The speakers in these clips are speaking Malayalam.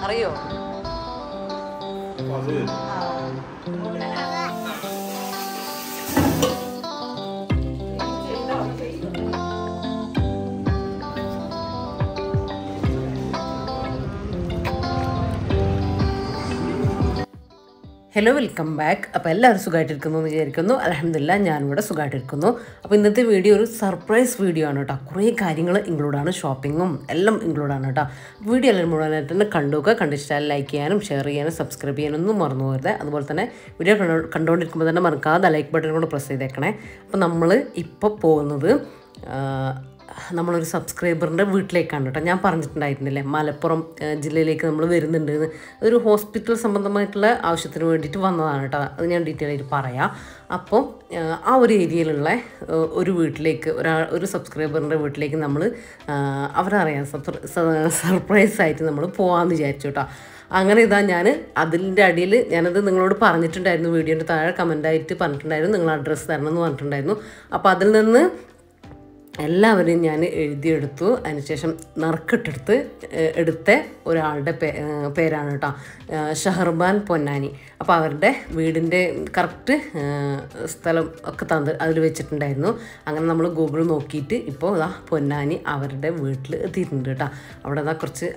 അറിയോ? Hello, welcome back. അപ്പോൾ എല്ലാവരും സുഖമായിട്ടിരിക്കുന്നു എന്ന് വിചാരിക്കുന്നു. അൽഹംദുലില്ലാഹ് ഞാനിവിടെ സുഖമായിട്ടിരിക്കുന്നു. അപ്പോൾ ഇന്നത്തെ വീഡിയോ ഒരു സർപ്രൈസ് വീഡിയോ ആണ് കേട്ടോ. കുറേ കാര്യങ്ങൾ ഇൻക്ലൂഡാണ്, ഷോപ്പിങ്ങും എല്ലാം ഇൻക്ലൂഡാണ് കേട്ടോ. വീഡിയോ എല്ലാവരും മുഴുവനായിട്ട് തന്നെ കണ്ടുവെക്കുക. കണ്ടിഷ്ടാൽ ലൈക്ക് ചെയ്യാനും ഷെയർ ചെയ്യാനും സബ്സ്ക്രൈബ് ചെയ്യാനൊന്നും മറന്നു പോകരുത്. അതുപോലെ തന്നെ വീഡിയോ കണ്ടുകൊണ്ടിരിക്കുമ്പോൾ തന്നെ മറക്കാതെ ലൈക്ക് ബട്ടൺ കൂടെ പ്രസ് ചെയ്തേക്കണേ. അപ്പോൾ നമ്മൾ ഇപ്പോൾ പോകുന്നത് നമ്മളൊരു സബ്സ്ക്രൈബറിൻ്റെ വീട്ടിലേക്കാണ് കേട്ടോ. ഞാൻ പറഞ്ഞിട്ടുണ്ടായിരുന്നില്ലേ മലപ്പുറം ജില്ലയിലേക്ക് നമ്മൾ വരുന്നുണ്ട്. ഒരു ഹോസ്പിറ്റൽ സംബന്ധമായിട്ടുള്ള ആവശ്യത്തിന് വേണ്ടിയിട്ട് വന്നതാണ് കേട്ടോ. അത് ഞാൻ ഡീറ്റെയിൽ ആയിട്ട് പറയാം. അപ്പോൾ ആ ഒരു ഏരിയയിലുള്ള ഒരു വീട്ടിലേക്ക് ഒരു സബ്സ്ക്രൈബറിൻ്റെ വീട്ടിലേക്ക് നമ്മൾ അവരറിയാം സർപ്രൈസായിട്ട് നമ്മൾ പോകാമെന്ന് വിചാരിച്ചു കേട്ടോ. അങ്ങനെ ഇതാ ഞാൻ അതിൻ്റെ അടിയിൽ ഞാനത് നിങ്ങളോട് പറഞ്ഞിട്ടുണ്ടായിരുന്നു, വീഡിയോൻ്റെ താഴെ കമൻ്റായിട്ട് പറഞ്ഞിട്ടുണ്ടായിരുന്നു നിങ്ങൾ അഡ്രസ്സ് തരണം എന്ന് പറഞ്ഞിട്ടുണ്ടായിരുന്നു. അപ്പോൾ അതിൽ നിന്ന് എല്ലാവരെയും ഞാൻ എഴുതിയെടുത്തു. അതിനുശേഷം നറുക്കിട്ടെടുത്ത് എടുത്ത ഒരാളുടെ പേരാണ് കേട്ടോ, ഷഹർബാൻ പൊന്നാനി. അപ്പോൾ അവരുടെ വീടിൻ്റെ കറക്റ്റ് സ്ഥലം ഒക്കെ അതിൽ വെച്ചിട്ടുണ്ടായിരുന്നു. അങ്ങനെ നമ്മൾ ഗൂഗിൾ നോക്കിയിട്ട് ഇപ്പോൾ ഇതാ പൊന്നാനി അവരുടെ വീട്ടിൽ എത്തിയിട്ടുണ്ട് കേട്ടോ. അവിടെ ഇതാ കുറച്ച്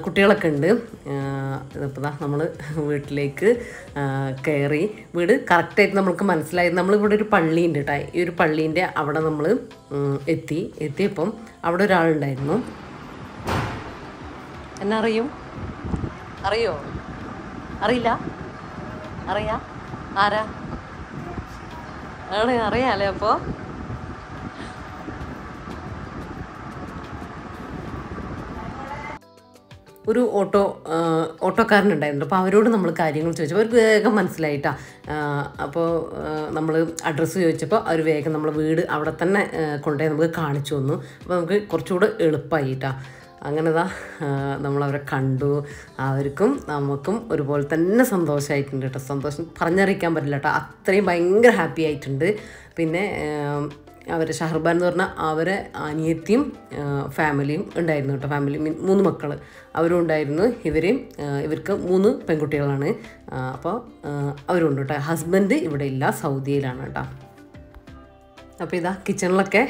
കുട്ടികളൊക്കെ ഉണ്ട്. ഇപ്പോൾ ഇതാ നമ്മൾ വീട്ടിലേക്ക് കയറി. വീട് കറക്റ്റായിട്ട് നമ്മൾക്ക് മനസ്സിലായി. നമ്മളിവിടെ ഒരു പള്ളിയുണ്ട് കേട്ടോ. ഈ ഒരു പള്ളീൻ്റെ അവിടെ നമ്മൾ എത്തിയപ്പം അവിടെ ഒരാളുണ്ടായിരുന്നു. എന്നെ അറിയോ? അറിയില്ല? ആരാ ആണ്? അറിയാലേ? അപ്പോൾ ഒരു ഓട്ടോക്കാരനുണ്ടായിരുന്നു. അപ്പോൾ അവരോട് നമ്മൾ കാര്യങ്ങൾ ചോദിച്ചപ്പോൾ അവർക്ക് വേഗം മനസ്സിലായിട്ടാ. അപ്പോൾ നമ്മൾ അഡ്രസ്സ് ചോദിച്ചപ്പോൾ അവർ വേഗം നമ്മളെ വീട് അവിടെ തന്നെ കൊണ്ടുപോയി നമുക്ക് കാണിച്ചു തന്നു. അപ്പോൾ നമുക്ക് കുറച്ചുകൂടെ എളുപ്പമായിട്ടാ. അങ്ങനെതാ നമ്മളവരെ കണ്ടു. അവർക്കും നമുക്കും ഒരുപോലെ തന്നെ സന്തോഷമായിട്ടുണ്ട് കേട്ടോ. സന്തോഷം പറഞ്ഞറിയിക്കാൻ പറ്റില്ല കേട്ടോ. അത്രയും ഭയങ്കര ഹാപ്പി ആയിട്ടുണ്ട്. പിന്നെ അവർ ഷഹർബാൻ എന്ന് പറഞ്ഞാൽ അവരെ അനിയത്തിയും ഫാമിലിയും ഉണ്ടായിരുന്നു കേട്ടോ. ഫാമിലി 3 മക്കൾ അവരും ഉണ്ടായിരുന്നു. ഇവർക്ക് 3 പെൺകുട്ടികളാണ്. അപ്പോൾ അവരുണ്ട് കേട്ടോ. ഹസ്ബൻഡ് ഇവിടെ ഇല്ല, സൗദിയിലാണ് കേട്ടോ. അപ്പോൾ ഇതാ കിച്ചണിലൊക്കെ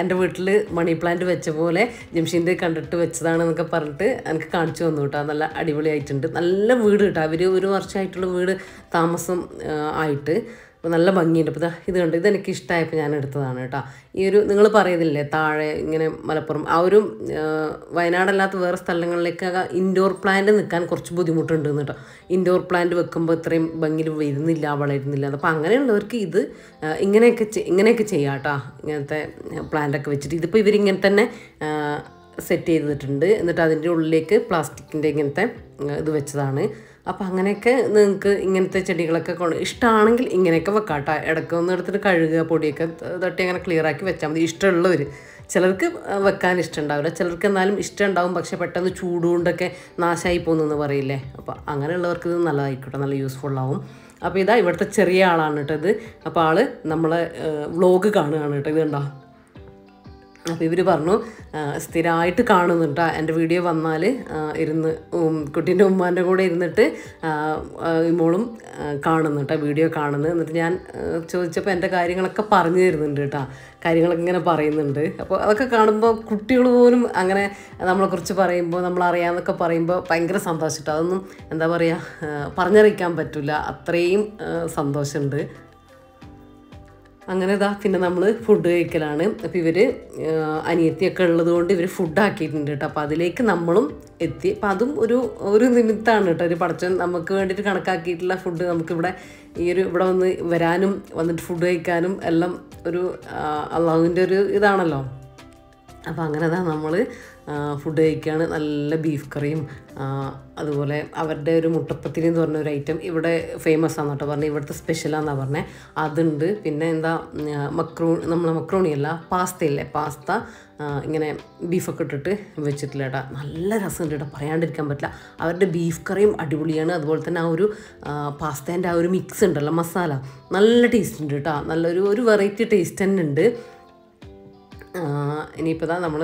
എൻ്റെ വീട്ടിൽ മണി പ്ലാന്റ് വെച്ച പോലെ ജംഷീൻ്റെ കണ്ടിട്ട് വെച്ചതാണെന്നൊക്കെ പറഞ്ഞിട്ട് എനിക്ക് കാണിച്ചു തന്നു കേട്ടോ. നല്ല അടിപൊളിയായിട്ടുണ്ട്. നല്ല വീട് കേട്ടോ. അവർ 1 വർഷമായിട്ടുള്ള വീട് താമസം ആയിട്ട്. അപ്പോൾ നല്ല ഭംഗിയുണ്ട്. അപ്പോൾ ഇത് കണ്ട് ഇതെനിക്ക് ഇഷ്ടമായപ്പോൾ ഞാൻ എടുത്തതാണ് കേട്ടോ. ഈ ഒരു നിങ്ങൾ പറയുന്നില്ലേ താഴെ ഇങ്ങനെ മലപ്പുറം ആ ഒരു വയനാടല്ലാത്ത വേറെ സ്ഥലങ്ങളിലേക്കൊക്കെ ഇൻഡോർ പ്ലാന്റ് നിൽക്കാൻ കുറച്ച് ബുദ്ധിമുട്ടുണ്ട് കേട്ടോ. ഇൻഡോർ പ്ലാന്റ് വെക്കുമ്പോൾ ഇത്രയും ഭംഗിയിൽ വളരുന്നില്ല. അപ്പോൾ അങ്ങനെയുള്ളവർക്ക് ഇത് ഇങ്ങനെയൊക്കെ ചെയ്യാം കേട്ടോ. ഇങ്ങനത്തെ പ്ലാന്റൊക്കെ വെച്ചിട്ട് ഇതിപ്പോൾ ഇവരിങ്ങനെ തന്നെ സെറ്റ് ചെയ്തിട്ടുണ്ട്. എന്നിട്ട് അതിൻ്റെ ഉള്ളിലേക്ക് പ്ലാസ്റ്റിക്കിൻ്റെ ഇങ്ങനത്തെ ഇത് വെച്ചതാണ്. അപ്പോൾ അങ്ങനെയൊക്കെ നിങ്ങൾക്ക് ഇങ്ങനത്തെ ചെടികളൊക്കെ ഇഷ്ടമാണെങ്കിൽ ഇങ്ങനെയൊക്കെ വെക്കാം കേട്ടോ. ഇടയ്ക്ക് ഒന്ന് എടുത്തിട്ട് കഴുകുക, പൊടിയൊക്കെ തട്ടി അങ്ങനെ ക്ലിയറാക്കി വെച്ചാൽ മതി. ഇഷ്ടമുള്ളവർ. ചിലർക്ക് വെക്കാൻ ഇഷ്ടമുണ്ടാവില്ല, ചിലർക്ക് എന്നാലും ഇഷ്ടം ഉണ്ടാവും. പക്ഷേ പെട്ടെന്ന് ചൂടുകൊണ്ടൊക്കെ നാശമായി പോകുന്നെന്ന് പറയില്ലേ. അപ്പോൾ അങ്ങനെയുള്ളവർക്ക് ഇത് നല്ലതായിക്കോട്ടെ, നല്ല യൂസ്ഫുള്ളാവും. അപ്പോൾ ഇതാ ഇവിടുത്തെ ചെറിയ ആളാണ് കേട്ടോ ഇത്. അപ്പോൾ ആൾ നമ്മളെ വ്ളോഗ് കാണുകയാണ് കേട്ടോ. ഇത് കണ്ടോ. അപ്പോൾ ഇവർ പറഞ്ഞു സ്ഥിരമായിട്ട് കാണുന്നുണ്ട് എൻ്റെ വീഡിയോ വന്നാൽ ഇരുന്ന് കുട്ടീൻ്റെ ഉമ്മാൻ്റെ കൂടെ ഇരുന്നിട്ട് മോളും കാണുന്നു കേട്ടോ, വീഡിയോ കാണുന്നു. എന്നിട്ട് ഞാൻ ചോദിച്ചപ്പോൾ എൻ്റെ കാര്യങ്ങളൊക്കെ പറഞ്ഞു തരുന്നുണ്ട് കേട്ടോ. കാര്യങ്ങളൊക്കെ ഇങ്ങനെ പറയുന്നുണ്ട്. അപ്പോൾ അതൊക്കെ കാണുമ്പോൾ കുട്ടികൾ പോലും അങ്ങനെ നമ്മളെക്കുറിച്ച് പറയുമ്പോൾ നമ്മളറിയാമെന്നൊക്കെ പറയുമ്പോൾ ഭയങ്കര സന്തോഷിട്ടോ. അതൊന്നും എന്താ പറയുക പറഞ്ഞറിയിക്കാൻ പറ്റില്ല. അത്രയും സന്തോഷമുണ്ട്. അങ്ങനെ ഇതാ പിന്നെ നമ്മൾ ഫുഡ് കഴിക്കലാണ്. അപ്പോൾ ഇവർ അനിയത്തിയൊക്കെ ഉള്ളത് കൊണ്ട് ഇവർ ഫുഡ് ആക്കിയിട്ടുണ്ട് കേട്ടോ. അപ്പോൾ അതിലേക്ക് നമ്മളും എത്തി. അപ്പോൾ അതും ഒരു നിമിത്തമാണ് കേട്ടോ. ഒരു പടച്ചൻ നമുക്ക് വേണ്ടിയിട്ട് കണക്കാക്കിയിട്ടുള്ള ഫുഡ് നമുക്കിവിടെ ഇവിടെ വരാനും വന്നിട്ട് ഫുഡ് കഴിക്കാനും എല്ലാം ഒരു അള്ളാഹുവിൻ്റെ ഒരു ഇതാണല്ലോ. അപ്പോൾ അങ്ങനെ നമ്മൾ ഫുഡ് കഴിക്കുകയാണ്. നല്ല ബീഫ് കറിയും അതുപോലെ അവരുടെ ഒരു മുട്ടപ്പത്തിരി എന്ന് പറഞ്ഞ ഒരു ഐറ്റം ഇവിടെ ഫേമസ് ആണ് കേട്ടോ. പറഞ്ഞാൽ ഇവിടുത്തെ സ്പെഷ്യലാണെന്നാണ് പറഞ്ഞത്. അതുണ്ട്. പിന്നെ എന്താ മക്രോണിയല്ല, പാസ്തയില്ലേ, പാസ്ത ഇങ്ങനെ ബീഫൊക്കെ ഇട്ടിട്ട് വെച്ചിട്ടില്ല കേട്ടോ. നല്ല രസമുണ്ട് കേട്ടോ, പറയാണ്ടിരിക്കാൻ പറ്റില്ല. അവരുടെ ബീഫ് കറിയും അടിപൊളിയാണ്. അതുപോലെ തന്നെ ആ ഒരു പാസ്തേൻ്റെ ആ ഒരു മിക്സ് ഉണ്ടല്ലോ, മസാല, നല്ല ടേസ്റ്റ് ഉണ്ട് കേട്ടോ. നല്ലൊരു വെറൈറ്റി ടേസ്റ്റ് തന്നെ ഉണ്ട്. ഇനിയിപ്പോൾ ഇതാ നമ്മൾ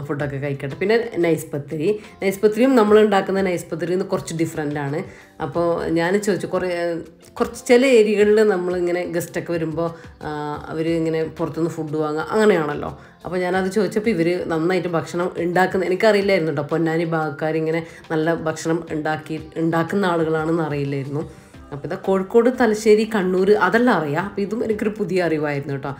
ഫുഡൊക്കെ കഴിക്കട്ടെ. പിന്നെ നൈസ് പത്തിരി, നൈസ് പത്തിരിയും നമ്മൾ ഉണ്ടാക്കുന്ന നൈസ് പത്തിരിയിൽ നിന്ന് കുറച്ച് ഡിഫറെൻ്റ് ആണ്. അപ്പോൾ ഞാൻ ചോദിച്ചു, കുറച്ച് ചില ഏരിയകളിൽ നമ്മളിങ്ങനെ ഗസ്റ്റൊക്കെ വരുമ്പോൾ അവർ ഇങ്ങനെ പുറത്തുനിന്ന് ഫുഡ് വാങ്ങുക അങ്ങനെയാണല്ലോ. അപ്പോൾ ഞാനത് ചോദിച്ചപ്പോൾ ഇവർ നന്നായിട്ട് ഭക്ഷണം എനിക്കറിയില്ലായിരുന്നു കേട്ടോ, പൊന്നാനി ഭാഗക്കാരിങ്ങനെ നല്ല ഭക്ഷണം ഉണ്ടാക്കുന്ന ആളുകളാണെന്ന് അറിയില്ലായിരുന്നു. അപ്പോൾ ഇതാ കോഴിക്കോട്, തലശ്ശേരി, കണ്ണൂർ അതെല്ലാം അറിയാം. അപ്പോൾ ഇതും എനിക്കൊരു പുതിയ അറിവായിരുന്നു കേട്ടോ.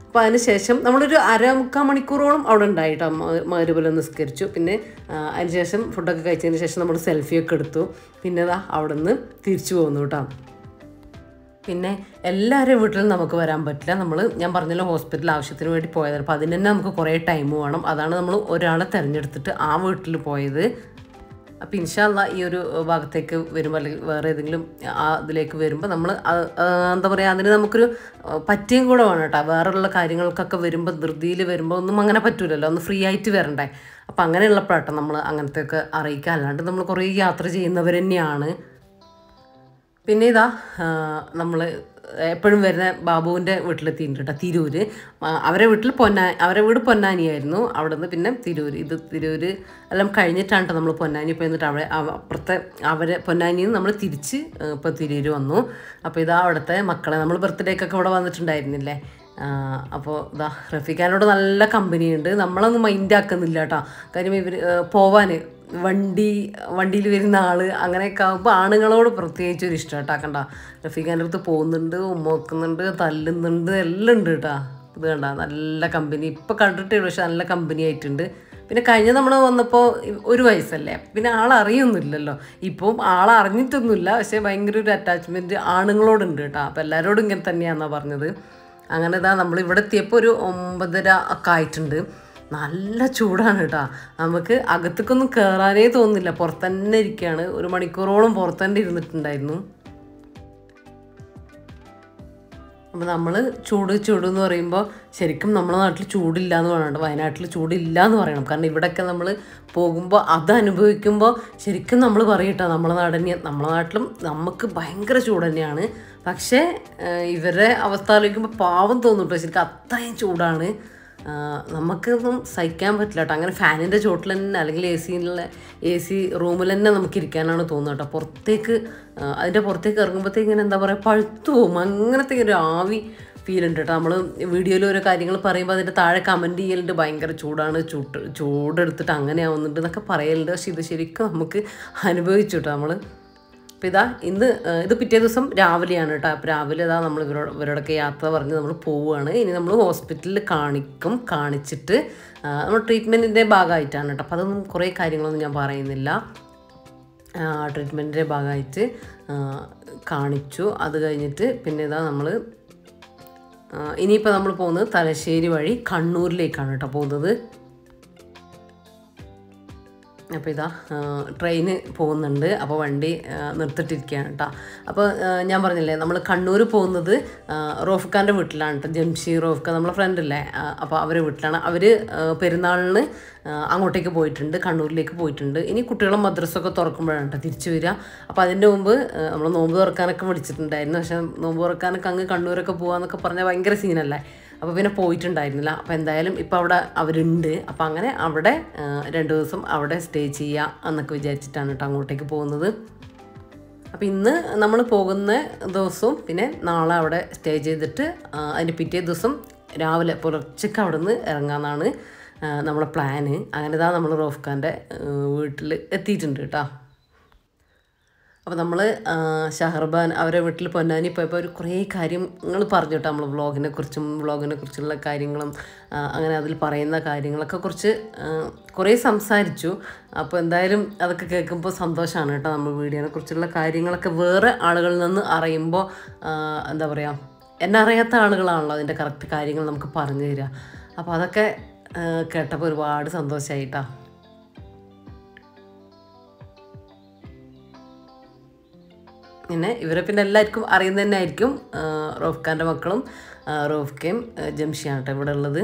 അപ്പോൾ അതിന് ശേഷം നമ്മളൊരു 1/4 മണിക്കൂറോളം അവിടെ ഉണ്ടായിട്ടോ, മഗ്‌രിബ് നിസ്കരിച്ചു. പിന്നെ അതിന് ശേഷം ഫുഡൊക്കെ കഴിച്ചതിന് ശേഷം നമ്മൾ സെൽഫിയൊക്കെ എടുത്തു. പിന്നെ അവിടെ നിന്ന് തിരിച്ചു പോന്നു കേട്ടോ. പിന്നെ എല്ലാവരും വീട്ടിലും നമുക്ക് വരാൻ പറ്റില്ല. ഞാൻ പറഞ്ഞല്ലോ ഹോസ്പിറ്റൽ ആവശ്യത്തിന് വേണ്ടി പോയതാണ്. അപ്പോൾ അതിന് തന്നെ നമുക്ക് കുറേ ടൈം വേണം. അതാണ് നമ്മൾ ഒരാളെ തിരഞ്ഞെടുത്തിട്ട് ആ വീട്ടിൽ പോയത്. അപ്പോൾ ഇൻഷാ അല്ലാഹ് ഈ ഒരു ഭാഗത്തേക്ക് വരുമ്പോൾ അല്ലെങ്കിൽ വേറെ ഏതെങ്കിലും ഇതിലേക്ക് വരുമ്പോൾ നമ്മൾ എന്താ പറയുക, അതിന് നമുക്കൊരു പറ്റിയും കൂടെ വേണം കേട്ടോ. വേറെയുള്ള കാര്യങ്ങൾക്കൊക്കെ വരുമ്പോൾ ധൃതിയിൽ വരുമ്പോൾ ഒന്നും അങ്ങനെ പറ്റൂലല്ലോ, ഒന്ന് ഫ്രീ ആയിട്ട് വരണ്ടേ. അപ്പോൾ അങ്ങനെയുള്ളപ്പോഴാട്ടോ നമ്മൾ അങ്ങനത്തെയൊക്കെ അറിയിക്കുക. അല്ലാണ്ട് നമ്മൾ കുറേ യാത്ര ചെയ്യുന്നവർ തന്നെയാണ്. പിന്നെ ഇതാ നമ്മൾ എപ്പോഴും വരുന്ന ബാബുവിൻ്റെ വീട്ടിലെത്തിയിട്ടുണ്ട് കേട്ടോ, തിരൂർ. അവരെ വീട് പൊന്നാനിയായിരുന്നു. അവിടെ നിന്ന് പിന്നെ തിരൂർ എല്ലാം കഴിഞ്ഞിട്ടാണ് കേട്ടോ നമ്മൾ പൊന്നാനി പോയി. എന്നിട്ട് അപ്പുറത്തെ പൊന്നാനിയിൽ നിന്ന് നമ്മൾ തിരിച്ച് ഇപ്പോൾ തിരൂർ വന്നു. അപ്പോൾ ഇതാ അവിടുത്തെ മക്കളെ നമ്മൾ ബർത്ത്ഡേക്കൊക്കെ ഇവിടെ വന്നിട്ടുണ്ടായിരുന്നില്ലേ. അപ്പോൾ ഇതാ റഫീഖാനോട് നല്ല കമ്പനിയുണ്ട്. നമ്മളൊന്നും മൈൻഡാക്കുന്നില്ല കേട്ടോ. കാര്യം ഇവർ പോവാൻ വണ്ടിയിൽ വരുന്ന ആൾ അങ്ങനെയൊക്കെ ആകുമ്പോൾ ആണുങ്ങളോട് പ്രത്യേകിച്ചൊരു ഇഷ്ടം കേട്ടോ. കണ്ട റഫീഖാൻ്റെ അടുത്ത് പോകുന്നുണ്ട്, ഉമ്മ വെക്കുന്നുണ്ട്, തല്ലുന്നുണ്ട്, എല്ലാം ഉണ്ട് കേട്ടോ. ഇത് കണ്ട നല്ല കമ്പനി. ഇപ്പോൾ കണ്ടിട്ടേ ഉള്ളൂ, പക്ഷെ നല്ല കമ്പനി ആയിട്ടുണ്ട്. പിന്നെ കഴിഞ്ഞ നമ്മൾ വന്നപ്പോൾ 1 വയസ്സല്ലേ, പിന്നെ ആളറിയൊന്നുമില്ലല്ലോ. ഇപ്പം ആളറിഞ്ഞിട്ടൊന്നുമില്ല, പക്ഷേ ഭയങ്കര ഒരു അറ്റാച്ച്മെൻറ്റ് ആണുങ്ങളോടുണ്ട് കേട്ടോ. അപ്പോൾ എല്ലാവരോടും ഇങ്ങനെ തന്നെയാണെന്നാണ് പറഞ്ഞത്. അങ്ങനെ ഇതാ നമ്മൾ ഇവിടെ എത്തിയപ്പോൾ ഒരു 9:30 ഒക്കെ ആയിട്ടുണ്ട്. നല്ല ചൂടാണ് കേട്ടോ. നമുക്ക് അകത്തേക്കൊന്നും കയറാനേ തോന്നുന്നില്ല, പുറത്തന്നെ ഇരിക്കുകയാണ്. 1 മണിക്കൂറോളം പുറത്തന്നെ ഇരുന്നിട്ടുണ്ടായിരുന്നു. അപ്പോൾ നമ്മൾ ചൂടെന്ന് പറയുമ്പോൾ ശരിക്കും നമ്മുടെ നാട്ടിൽ ചൂടില്ല എന്ന് പറയണം, വയനാട്ടിൽ ചൂടില്ല എന്ന് പറയണം. കാരണം ഇവിടെയൊക്കെ നമ്മൾ പോകുമ്പോൾ അത് അനുഭവിക്കുമ്പോൾ ശരിക്കും നമ്മൾ പറയട്ടോ, നമ്മളെ നാട്ടിലും നമുക്ക് ഭയങ്കര ചൂട് തന്നെയാണ്. പക്ഷേ ഇവരുടെ അവസ്ഥ ആലോചിക്കുമ്പോൾ പാവം തോന്നും കേട്ടോ. ശരിക്കും അത്രയും ചൂടാണ്, നമുക്കൊന്നും സഹിക്കാൻ പറ്റില്ല കേട്ടോ. അങ്ങനെ ഫാനിൻ്റെ ചോട്ടിൽ തന്നെ അല്ലെങ്കിൽ എ സി റൂമിൽ തന്നെ നമുക്ക് ഇരിക്കാനാണ് തോന്നുന്നത് കേട്ടോ. അതിൻ്റെ പുറത്തേക്ക് ഇറങ്ങുമ്പോഴത്തേക്ക് ഇങ്ങനെ എന്താ പറയുക, പഴുത്തു പോകും. അങ്ങനത്തെ ഒരു ആവി ഫീൽ ഉണ്ട് കേട്ടോ. നമ്മൾ വീഡിയോയിൽ ഓരോ കാര്യങ്ങൾ പറയുമ്പോൾ അതിൻ്റെ താഴെ കമൻറ്റ് ചെയ്യലുണ്ട്, ഭയങ്കര ചൂടാണ്, ചൂടെടുത്തിട്ട് അങ്ങനെ ആവുന്നുണ്ട് എന്നൊക്കെ പറയലുണ്ട്. പക്ഷേ ഇത് ശരിക്കും നമുക്ക് അനുഭവിച്ചു കേട്ടോ നമ്മൾ. അപ്പോൾ ഇത് പിറ്റേ ദിവസം രാവിലെയാണ് കേട്ടോ. അപ്പോൾ രാവിലെ നമ്മൾ ഇവരോടൊക്കെ യാത്ര പറഞ്ഞ് നമ്മൾ പോവുകയാണ്. ഇനി നമ്മൾ ഹോസ്പിറ്റലിൽ കാണിച്ചിട്ട് നമ്മൾ ട്രീറ്റ്മെൻറ്റിൻ്റെ ഭാഗമായിട്ടാണ് കേട്ടോ. അപ്പോൾ അതൊന്നും കുറേ കാര്യങ്ങളൊന്നും ഞാൻ പറയുന്നില്ല. ട്രീറ്റ്മെൻറ്റിൻ്റെ ഭാഗമായിട്ട് കാണിച്ചു. അത് കഴിഞ്ഞിട്ട് പിന്നെ നമ്മൾ ഇനിയിപ്പോൾ നമ്മൾ പോകുന്നത് തലശ്ശേരി വഴി കണ്ണൂരിലേക്കാണ് കേട്ടോ പോകുന്നത്. അപ്പോൾ ട്രെയിന് പോകുന്നുണ്ട്. അപ്പോൾ വണ്ടി നിർത്തിയിട്ടിരിക്കുകയാണ് കേട്ടോ. അപ്പോൾ ഞാൻ പറഞ്ഞില്ലേ, നമ്മൾ കണ്ണൂർ പോകുന്നത് റോഫ്ഖാൻ്റെ വീട്ടിലാണ് കേട്ടോ. ജംഷീർ റോഫ്ഖ നമ്മളെ ഫ്രണ്ടല്ലേ, അപ്പോൾ അവരെ വീട്ടിലാണ്. അവർ പെരുന്നാളിന് അങ്ങോട്ടേക്ക് പോയിട്ടുണ്ട്, കണ്ണൂരിലേക്ക് പോയിട്ടുണ്ട്. ഇനി കുട്ടികളും മദ്രസൊക്കെ തുറക്കുമ്പോഴാണ് കേട്ടോ തിരിച്ചു വരിക. അപ്പോൾ അതിൻ്റെ മുമ്പ് നമ്മൾ നോമ്പ് തുറക്കാനൊക്കെ വിളിച്ചിട്ടുണ്ടായിരുന്നു. പക്ഷേ നോമ്പ് തുറക്കാനൊക്കെ അങ്ങ് കണ്ണൂരൊക്കെ പോകാമെന്നൊക്കെ പറഞ്ഞാൽ ഭയങ്കര സീനല്ലേ. അപ്പോൾ പിന്നെ പോയിട്ടുണ്ടായിരുന്നില്ല. അപ്പോൾ എന്തായാലും ഇപ്പോൾ അവിടെ അവരുണ്ട്. അപ്പോൾ അങ്ങനെ അവിടെ 2 ദിവസം അവിടെ സ്റ്റേ ചെയ്യുക എന്നൊക്കെ വിചാരിച്ചിട്ടാണ് കേട്ടോ അങ്ങോട്ടേക്ക് പോകുന്നത്. അപ്പോൾ ഇന്ന് നമ്മൾ പോകുന്ന ദിവസവും പിന്നെ നാളെ അവിടെ സ്റ്റേ ചെയ്തിട്ട് അതിൻ്റെ പിറ്റേ ദിവസം രാവിലെ പുലർച്ചയ്ക്ക് അവിടെ നിന്ന് ഇറങ്ങാമെന്നാണ് നമ്മളെ പ്ലാന്. അങ്ങനെ നമ്മൾ റോഫ്ഖാൻ്റെ വീട്ടിൽ എത്തിയിട്ടുണ്ട് കേട്ടോ. അപ്പോൾ നമ്മൾ ഷഹർബാൻ അവരെ വീട്ടിൽ പൊന്നാനി പോയപ്പോൾ ഒരു കുറേ കാര്യങ്ങൾ പറഞ്ഞു കേട്ടോ. നമ്മൾ വ്ളോഗിനെ കുറിച്ചുള്ള കാര്യങ്ങളും അങ്ങനെ അതിൽ പറയുന്ന കാര്യങ്ങളൊക്കെ കുറിച്ച് കുറേ സംസാരിച്ചു. അപ്പോൾ എന്തായാലും അതൊക്കെ കേൾക്കുമ്പോൾ സന്തോഷമാണ് കേട്ടോ. നമ്മൾ വീഡിയോനെ കുറിച്ചുള്ള കാര്യങ്ങളൊക്കെ വേറെ ആളുകളിൽ നിന്ന് അറിയുമ്പോൾ എന്താ പറയുക, എന്നെ അറിയാത്ത ആളുകളാണല്ലോ അതിൻ്റെ കറക്റ്റ് കാര്യങ്ങൾ നമുക്ക് പറഞ്ഞു തരിക. അപ്പോൾ അതൊക്കെ കേട്ടപ്പോൾ ഒരുപാട് സന്തോഷമായിട്ടാ. പിന്നെ ഇവരെ പിന്നെ എല്ലാവർക്കും അറിയുന്നത് തന്നെ ആയിരിക്കും. റോഫ്ഖാൻ്റെ മക്കളും റോഫ്ഖയും ജംഷിയാണ് കേട്ടോ ഇവിടെ ഉള്ളത്.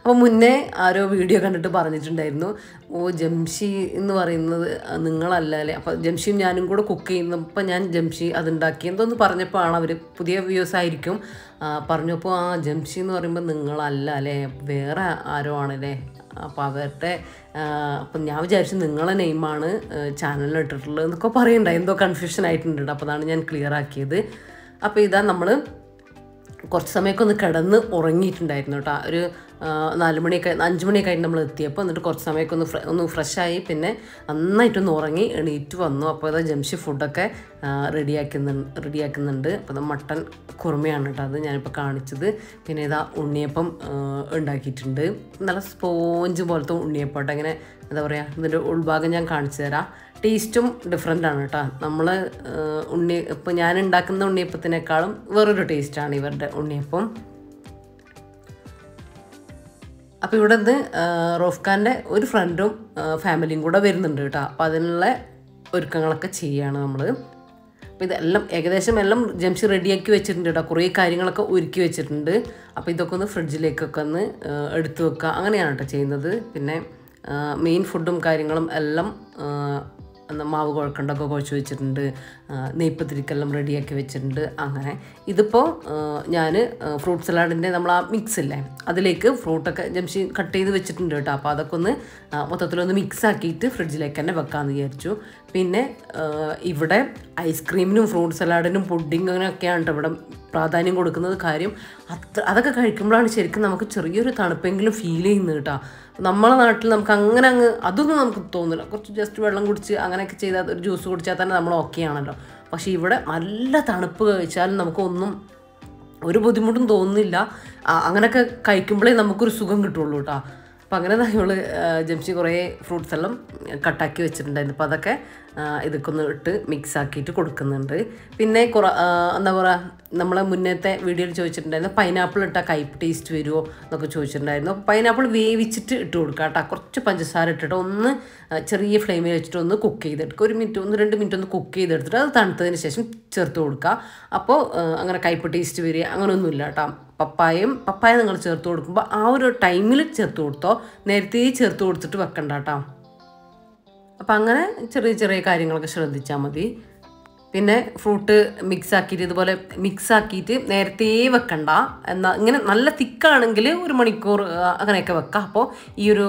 അപ്പോൾ മുന്നേ ആരോ വീഡിയോ കണ്ടിട്ട് പറഞ്ഞിട്ടുണ്ടായിരുന്നു, ഓ ജംഷി എന്ന് പറയുന്നത് നിങ്ങളല്ല അല്ലേ. അപ്പോൾ ജംഷിയും ഞാനും കൂടെ കുക്ക് ചെയ്യുന്നപ്പോൾ ഞാൻ ജംഷി അതുണ്ടാക്കി എന്തോന്ന് പറഞ്ഞപ്പോൾ ആണ് അവർ, പുതിയ വ്യൂസ് ആയിരിക്കും, പറഞ്ഞപ്പോൾ ആ ജംഷി എന്ന് പറയുമ്പോൾ നിങ്ങളല്ല അല്ലേ, വേറെ ആരോ ആണല്ലേ. അപ്പോൾ അവരുടെ അപ്പം ഞാൻ വിചാരിച്ചു നിങ്ങളെ നെയിമാണ് ചാനലിൽ ഇട്ടിട്ടുള്ളത് എന്നൊക്കെ പറയണ്ടായി, എന്തോ കൺഫ്യൂഷൻ ആയിട്ടുണ്ട്. അപ്പോൾ അതാണ് ഞാൻ ക്ലിയർ ആക്കിയത്. അപ്പോൾ ഇതാ നമ്മൾ കുറച്ച് സമയമൊക്കെ ഒന്ന് കിടന്ന് ഉറങ്ങിയിട്ടുണ്ടായിരുന്നു കേട്ടോ. ഒരു 4 മണിയൊക്കെ 5 മണിയൊക്കെ ആയിട്ട് നമ്മൾ എത്തിയപ്പോൾ, എന്നിട്ട് കുറച്ച് സമയമൊക്കെ ഒന്ന് ഫ്രഷായി, പിന്നെ നന്നായിട്ടൊന്ന് ഉറങ്ങി എണീറ്റ് വന്നു. അപ്പോൾ ഇതാ ജംഷി ഫുഡൊക്കെ റെഡിയാക്കുന്നുണ്ട്. അപ്പോൾ ഇത് മട്ടൻ കുറുമയാണ് കേട്ടോ അത് ഞാനിപ്പോൾ കാണിച്ചത്. പിന്നെ ഇതാ ഉണ്ണിയപ്പം ഉണ്ടാക്കിയിട്ടുണ്ട്, നല്ല സ്പോഞ്ച് പോലത്തെ ഉണ്ണിയപ്പം കേട്ടോ. ഇങ്ങനെ എന്താ പറയുക, ഇതിൻ്റെ ഉൾഭാഗം ഞാൻ കാണിച്ചു തരാം. ടേസ്റ്റും ഡിഫറെൻ്റ് ആണ് കേട്ടോ. നമ്മൾ ഇപ്പോൾ ഞാൻ ഉണ്ടാക്കുന്ന ഉണ്ണിയപ്പത്തിനേക്കാളും വേറൊരു ടേസ്റ്റാണ് ഇവരുടെ ഉണ്ണിയപ്പം. അപ്പോൾ ഇവിടെ നിന്ന് റോഫ്ഖാൻ്റെ ഒരു ഫ്രണ്ടും ഫാമിലിയും കൂടെ വരുന്നുണ്ട് കേട്ടോ. അപ്പോൾ അതിനുള്ള ഒരുക്കങ്ങളൊക്കെ ചെയ്യുകയാണ് നമ്മൾ. അപ്പോൾ ഇതെല്ലാം ഏകദേശം എല്ലാം ജംഷി റെഡിയാക്കി വെച്ചിട്ടുണ്ട് കേട്ടോ. കുറേ കാര്യങ്ങളൊക്കെ ഒരുക്കി വെച്ചിട്ടുണ്ട്. അപ്പോൾ ഇതൊക്കെ ഒന്ന് ഫ്രിഡ്ജിലേക്കൊക്കെ ഒന്ന് എടുത്തു വെക്കുക, അങ്ങനെയാണ് കേട്ടോ ചെയ്യുന്നത്. പിന്നെ മെയിൻ ഫുഡും കാര്യങ്ങളും എല്ലാം മാവ് കുഴക്കണ്ടൊക്കെ കുഴച്ച് വെച്ചിട്ടുണ്ട്, നെയ്പ്പത്തിരിക്കെല്ലാം റെഡിയാക്കി വെച്ചിട്ടുണ്ട്. അങ്ങനെ ഇതിപ്പോൾ ഞാൻ ഫ്രൂട്ട് സലാഡിൻ്റെ നമ്മൾ ആ മിക്സ് ഇല്ലേ അതിലേക്ക് ഫ്രൂട്ടൊക്കെ ജംഷി കട്ട് ചെയ്ത് വെച്ചിട്ടുണ്ട് കേട്ടോ. അപ്പോൾ അതൊക്കെ ഒന്ന് മൊത്തത്തിലൊന്ന് മിക്സ് ആക്കിയിട്ട് ഫ്രിഡ്ജിലേക്ക് തന്നെ വെക്കാമെന്ന് വിചാരിച്ചു. പിന്നെ ഇവിടെ ഐസ്ക്രീമിനും ഫ്രൂട്ട് സലാഡിനും പുഡിങ്ങിനൊക്കെയാണ് കേട്ടോ ഇവിടെ പ്രാധാന്യം കൊടുക്കുന്നത്. കാര്യം അതൊക്കെ കഴിക്കുമ്പോഴാണ് ശരിക്കും നമുക്ക് ചെറിയൊരു തണുപ്പെങ്കിലും ഫീൽ ചെയ്യുന്നത് കേട്ടോ. നമ്മളെ നാട്ടിൽ നമുക്ക് അങ്ങനെ അതൊന്നും നമുക്ക് തോന്നില്ല, കുറച്ച് ജസ്റ്റ് വെള്ളം കുടിച്ച് അങ്ങനെയൊക്കെ ചെയ്താൽ ഒരു ജ്യൂസ് കുടിച്ചാൽ തന്നെ നമ്മൾ ഓക്കെ ആണല്ലോ. പക്ഷേ ഇവിടെ നല്ല തണുപ്പ് കഴിച്ചാലും നമുക്കൊന്നും ഒരു ബുദ്ധിമുട്ടും തോന്നുന്നില്ല. അങ്ങനെയൊക്കെ കഴിക്കുമ്പോഴേ നമുക്കൊരു സുഖം കിട്ടുള്ളൂ കേട്ടോ. അപ്പോൾ അങ്ങനെ നമ്മൾ ജംഷി കുറേ ഫ്രൂട്ട്സ് എല്ലാം കട്ടാക്കി വെച്ചിട്ടുണ്ടായിരുന്നു. അപ്പോൾ അതൊക്കെ ഇതൊക്കെ ഒന്ന് ഇട്ട് മിക്സ് ആക്കിയിട്ട് കൊടുക്കുന്നുണ്ട്. പിന്നെ എന്താ പറയുക, നമ്മളെ മുന്നത്തെ വീഡിയോയിൽ ചോദിച്ചിട്ടുണ്ടായിരുന്നു പൈനാപ്പിൾ ഇട്ടാൽ കയ്പ്പ് ടേസ്റ്റ് വരുമോ എന്നൊക്കെ ചോദിച്ചിട്ടുണ്ടായിരുന്നു. അപ്പോൾ പൈനാപ്പിൾ വേവിച്ചിട്ട് ഇട്ട് കൊടുക്കുക കേട്ടോ. കുറച്ച് പഞ്ചസാര ഇട്ടിട്ട് ഒന്ന് ചെറിയ ഫ്ലെയിമിൽ വെച്ചിട്ട് ഒന്ന് കുക്ക് ചെയ്തെടുക്കുക. 1 മിനിറ്റ് 1-2 മിനിറ്റ് ഒന്ന് കുക്ക് ചെയ്തെടുത്തിട്ട് അത് തണുത്തതിന് ശേഷം ചേർത്ത് കൊടുക്കുക. അപ്പോൾ അങ്ങനെ കയ്പ്പ് ടേസ്റ്റ് വരിക അങ്ങനെയൊന്നുമില്ല കേട്ടോ. പപ്പായ നിങ്ങൾ ചേർത്ത് കൊടുക്കുമ്പോൾ ആ ഒരു ടൈമിൽ ചേർത്ത് കൊടുത്തോ, നേരത്തെ ചേർത്ത് കൊടുത്തിട്ട് വെക്കണ്ട കേട്ടോ. അപ്പം അങ്ങനെ ചെറിയ ചെറിയ കാര്യങ്ങളൊക്കെ ശ്രദ്ധിച്ചാൽ മതി. പിന്നെ ഫ്രൂട്ട് മിക്സാക്കിയിട്ട് ഇതുപോലെ മിക്സാക്കിയിട്ട് നേരത്തെ വെക്കണ്ട. എന്നാൽ ഇങ്ങനെ നല്ല തിക്കാണെങ്കിൽ 1 മണിക്കൂർ അങ്ങനെയൊക്കെ വെക്കാം. അപ്പോൾ ഈ ഒരു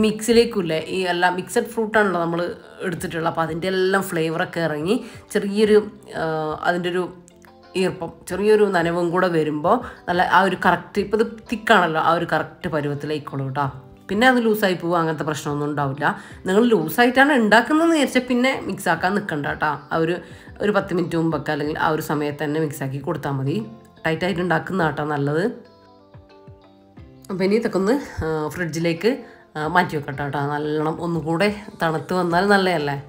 മിക്സിലേക്കില്ലേ ഈ എല്ലാം മിക്സഡ് ഫ്രൂട്ടാണല്ലോ നമ്മൾ എടുത്തിട്ടുള്ളത്. അപ്പോൾ അതിൻ്റെ എല്ലാം ഫ്ലേവറൊക്കെ ഇറങ്ങി ചെറിയൊരു അതിൻ്റെ ഒരു ഈർപ്പം ചെറിയൊരു നനവും കൂടെ വരുമ്പോൾ നല്ല ആ ഒരു കറക്റ്റ്, ഇപ്പോൾ ഇത് തിക്കാണല്ലോ, ആ ഒരു കറക്റ്റ് പരുവത്തിലേക്കുള്ളൂ കേട്ടോ. പിന്നെ അത് ലൂസായി പോവുക അങ്ങനത്തെ പ്രശ്നമൊന്നും ഉണ്ടാവില്ല. നിങ്ങൾ ലൂസായിട്ടാണ് ഉണ്ടാക്കുന്നതെന്ന് വിചാരിച്ചാൽ പിന്നെ മിക്സാക്കാൻ നിൽക്കണ്ട കേട്ടോ. ആ ഒരു 10 മിനിറ്റ് മുമ്പൊക്കെ അല്ലെങ്കിൽ ആ ഒരു സമയത്ത് തന്നെ മിക്സാക്കി കൊടുത്താൽ മതി. ടൈറ്റായിട്ട് ഉണ്ടാക്കുന്ന കേട്ടോ നല്ലത്. അപ്പോൾ ഇനി ഇതൊക്കെ ഒന്ന് ഫ്രിഡ്ജിലേക്ക് മാറ്റി വെക്കട്ടോ കേട്ടോ. നല്ലോണം ഒന്നുകൂടെ തണുത്ത് വന്നാൽ നല്ലതല്ലേ.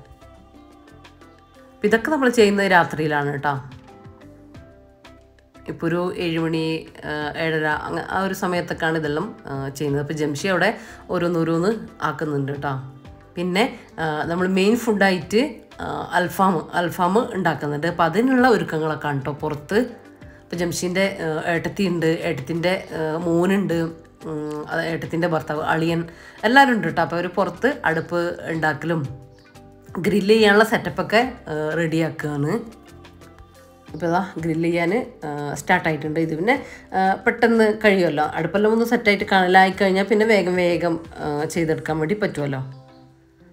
അപ്പം ഇതൊക്കെ നമ്മൾ ചെയ്യുന്നത് രാത്രിയിലാണ് കേട്ടോ. ഇപ്പോൾ ഒരു 7 മണി 7:30 ആ ഒരു സമയത്തൊക്കെയാണ് ഇതെല്ലാം ചെയ്യുന്നത്. അപ്പോൾ ജംഷി അവിടെ ഓരോന്നോരോന്ന് ആക്കുന്നുണ്ട് കേട്ടോ. പിന്നെ നമ്മൾ മെയിൻ ഫുഡായിട്ട് അൽഫാം ഉണ്ടാക്കുന്നുണ്ട്. അപ്പോൾ അതിനുള്ള ഒരുക്കങ്ങളൊക്കെ ആണ് കേട്ടോ പുറത്ത്. ഇപ്പോൾ ജംഷീൻ്റെ ഏട്ടത്തി ഉണ്ട്, ഏട്ടത്തിൻ്റെ മോനുണ്ട്, ഏട്ടത്തിൻ്റെ ഭർത്താവ് അളിയൻ എല്ലാവരും ഉണ്ട് കേട്ടോ. അപ്പോൾ അവർ പുറത്ത് അടുപ്പ് ഉണ്ടാക്കലും ഗ്രില്ല് ചെയ്യാനുള്ള സെറ്റപ്പൊക്കെ റെഡിയാക്കുകയാണ്. ഇപ്പോൾ ഇതാ ഗ്രില്ല് ചെയ്യാൻ സ്റ്റാർട്ടായിട്ടുണ്ട്. ഇത് പിന്നെ പെട്ടെന്ന് കഴിയുമല്ലോ, അടുപ്പെല്ലാം ഒന്ന് സെറ്റായിട്ട് കനലായി കഴിഞ്ഞാൽ പിന്നെ വേഗം ചെയ്തെടുക്കാൻ വേണ്ടി പറ്റുമല്ലോ.